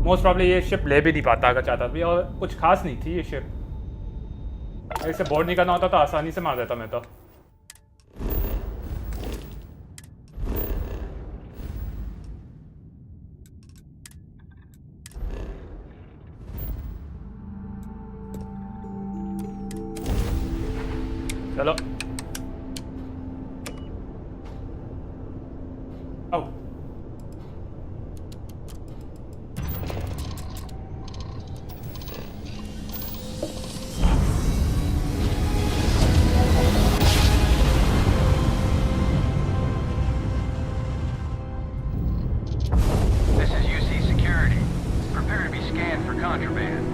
मोस्ट प्रॉब्ली ये शिप ले भी नहीं पाता अगर चाहता भी, और कुछ खास नहीं थी ये शिप. इसे बोर्ड नहीं करना होता तो आसानी से मार देता मैं तो. चलो. Oh. This is UC Security. Prepare to be scanned for contraband.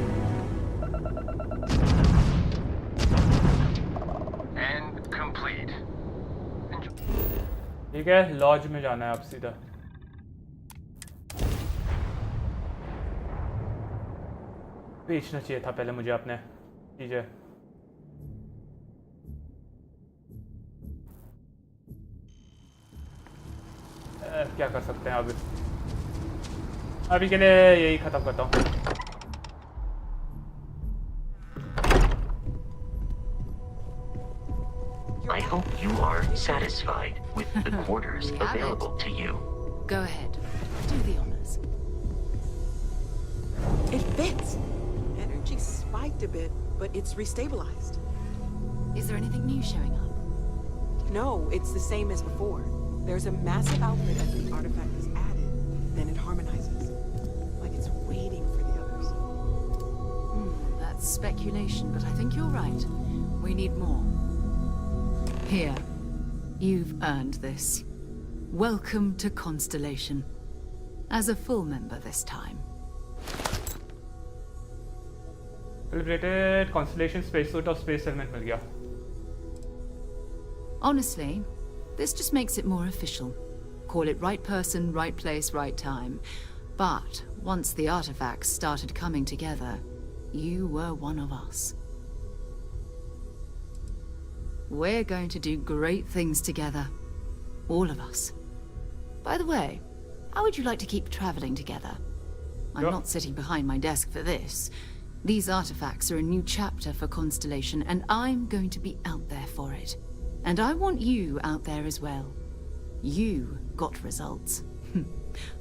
And complete. ठीक है, लॉज में जाना है अब सीधा. बेचना चाहिए था पहले मुझे अपने चीजें. क्या कर सकते हैं अभी. अभी के लिए यही खत्म करता हूँ. I hope you are satisfied with the quarters available to you. Go ahead. Do the honors. It fits. Energy spiked a bit, but it's restabilized. Is there anything new showing up? No, it's the same as before. There's a massive output as the artifact is added, then it harmonizes. Like it's waiting for the others. That's speculation, but I think you're right. We need more. Here. You've earned this. Welcome to Constellation. As a full member this time. Celebrated Constellation spacesuit और space helmet मिल गया. Honestly, this just makes it more official. Call it right person, right place, right time. But once the artifacts started coming together, you were one of us. We're going to do great things together. All of us. By the way, how would you like to keep traveling together? I'm not sitting behind my desk for this. These artifacts are a new chapter for Constellation, and I'm going to be out there for it. And I want you out there as well. You got results.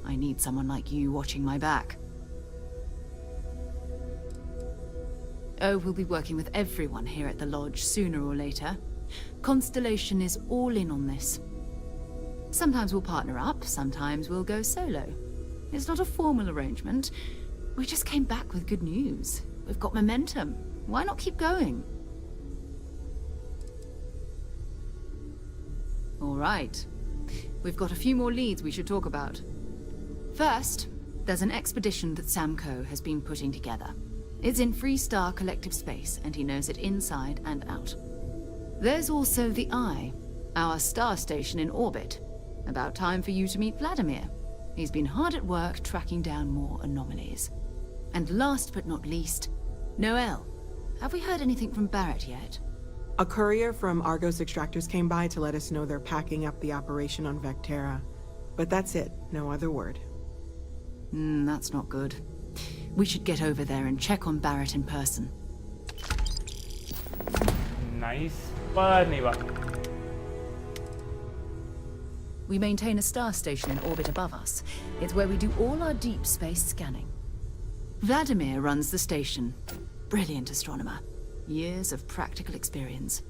I need someone like you watching my back. Oh, we'll be working with everyone here at the lodge sooner or later. Constellation is all in on this. Sometimes we'll partner up, sometimes we'll go solo. It's not a formal arrangement. We just came back with good news. We've got momentum. Why not keep going? All right. We've got a few more leads we should talk about. First, there's an expedition that Samco has been putting together. It's in Freestar Collective Space, and he knows it inside and out. There's also the Eye, our star station in orbit. About time for you to meet Vladimir. He's been hard at work tracking down more anomalies. And last but not least, Noel. Have we heard anything from Barrett yet? A courier from Argos Extractors came by to let us know they're packing up the operation on Vectera. But that's it, no other word. That's not good. We should get over there and check on Barrett in person. Nice. पर नहीं हुआ. We maintain a star station in orbit above us. It's where we do all our deep space scanning. Vladimir runs the station. Brilliant astronomer. Years of practical experience.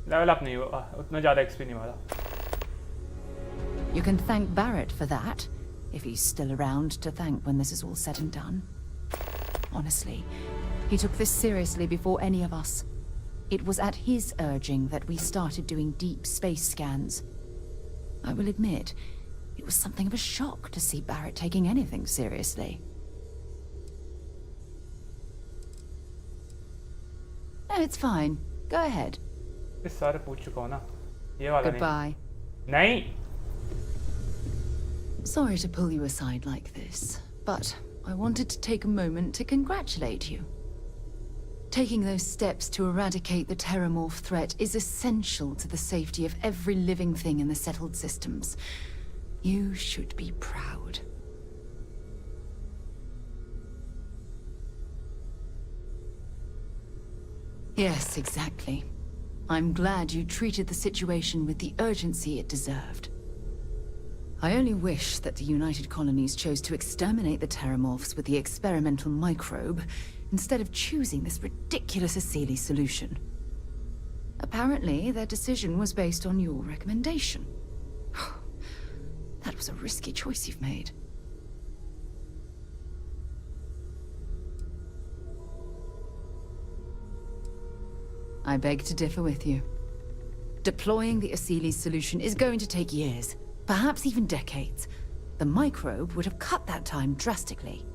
Level up नहीं हुआ. उतना ज़्यादा XP नहीं मिला. You can thank Barrett for that, if he's still around to thank when this is all said and done. Honestly, he took this seriously before any of us. It was at his urging that we started doing deep space scans. I will admit, it was something of a shock to see Barrett taking anything seriously. No, it's fine. Go ahead. इस सारे पूछ चुका हूँ ना. ये वाला Goodbye. नहीं. Sorry to pull you aside like this, but I wanted to take a moment to congratulate you. Taking those steps to eradicate the terramorph threat is essential to the safety of every living thing in the settled systems. You should be proud. Yes, exactly. I'm glad you treated the situation with the urgency it deserved. I only wish that the United Colonies chose to exterminate the terramorphs with the experimental microbe, instead of choosing this ridiculous Asili solution. Apparently, their decision was based on your recommendation. That was a risky choice you've made. I beg to differ with you. Deploying the Asili solution is going to take years, perhaps even decades. The microbe would have cut that time drastically.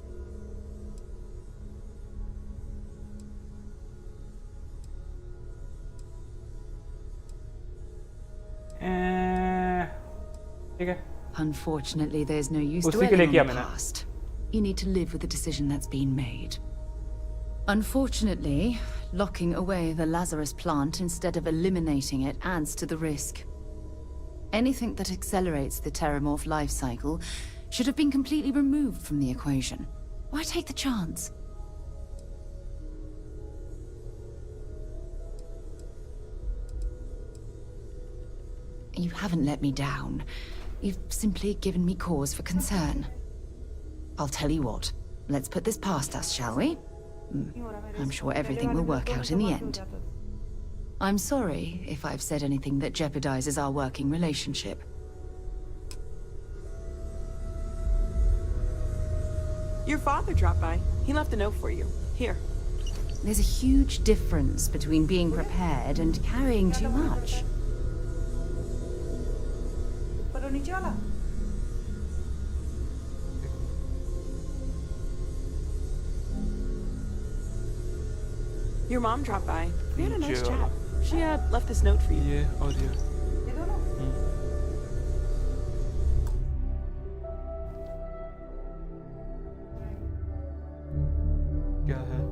Unfortunately, there's no use dwelling on the past. You need to live with the decision that's been made. Unfortunately, locking away the Lazarus plant instead of eliminating it adds to the risk. Anything that accelerates the terramorph life cycle should have been completely removed from the equation. Why take the chance? You haven't let me down. You've simply given me cause for concern. I'll tell you what. Let's put this past us, shall we? I'm sure everything will work out in the end. I'm sorry if I've said anything that jeopardizes our working relationship. Your father dropped by. He left a note for you. Here. There's a huge difference between being prepared and carrying too much. Your mom dropped by. We had a nice chat. She left this note for you. Yeah, oh dear. क्या है?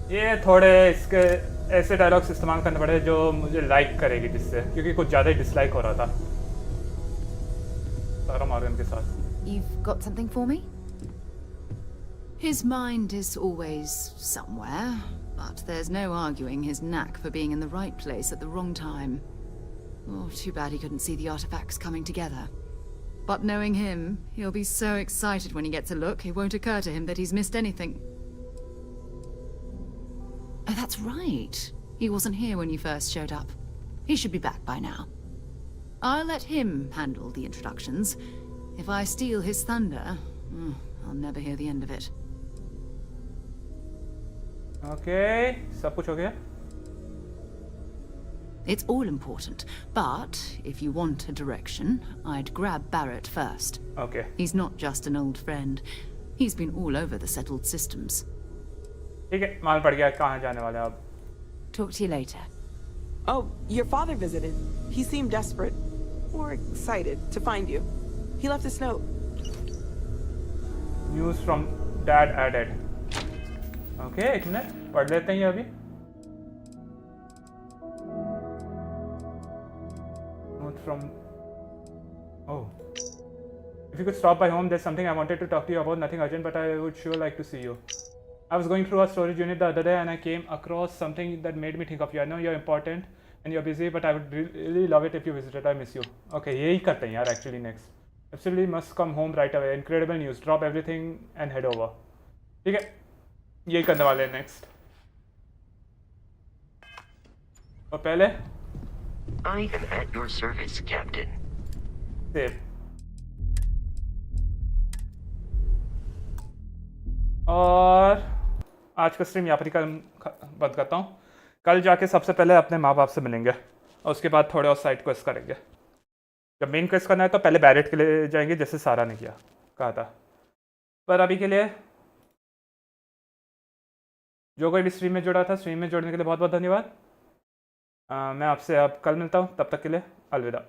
ये थोड़े इसके ऐसे dialogues इस्तेमाल करने पड़े जो मुझे लाइक करेगी जिससे, क्योंकि कुछ ज़्यादा ही डिसलाइक हो रहा था सारा मॉर्गन के साथ. You've got something for me? His mind is always somewhere, but there's no arguing his knack for being in the right place at the wrong time. Oh, too bad he couldn't see the artifacts coming together. But knowing him, he'll be so excited when he gets a look, it won't occur to him that he's missed anything. that's right. He wasn't here when you first showed up. He should be back by now. I'll let him handle the introductions. If I steal his thunder, I'll never hear the end of it. Okay, सब कुछ हो गया? It's all important, but if you want a direction, I'd grab Barrett first. Okay. He's not just an old friend. He's been all over the settled systems. ठीक है, माल पड़ गया, कहाँ जाने वाले आप? Talk to you later. Oh, your father visited. He seemed desperate. Or excited to find you. He left this note. News from Dad added. Okay, एक minute पढ़ लेते हैं ये अभी. Note from. Oh. If you could stop by home, there's something I wanted to talk to you about. Nothing urgent, but I would sure like to see you. I was going through our storage unit the other day and I came across something that made me think of you. I know you're important and you're busy, but I would really love it if you visited. I miss you. Okay, यही करते हैं यार actually next. Absolutely must come home right away. Incredible news. Drop everything and head over. ठीक है, यही करने वाले हैं next. और पहले I am at your service, Captain. Save. और आज का स्ट्रीम यहाँ पर ही बंद करता हूँ. कल जाके सबसे पहले अपने माँ बाप से मिलेंगे और उसके बाद थोड़े और साइड क्वेस्ट करेंगे. जब मेन क्वेस्ट करना है तो पहले बैरेट के लिए जाएंगे जैसे सारा ने किया कहा था. पर अभी के लिए जो कोई भी स्ट्रीम में जुड़ा था, स्ट्रीम में जुड़ने के लिए बहुत बहुत धन्यवाद. मैं आपसे अब कल मिलता हूँ. तब तक के लिए अलविदा.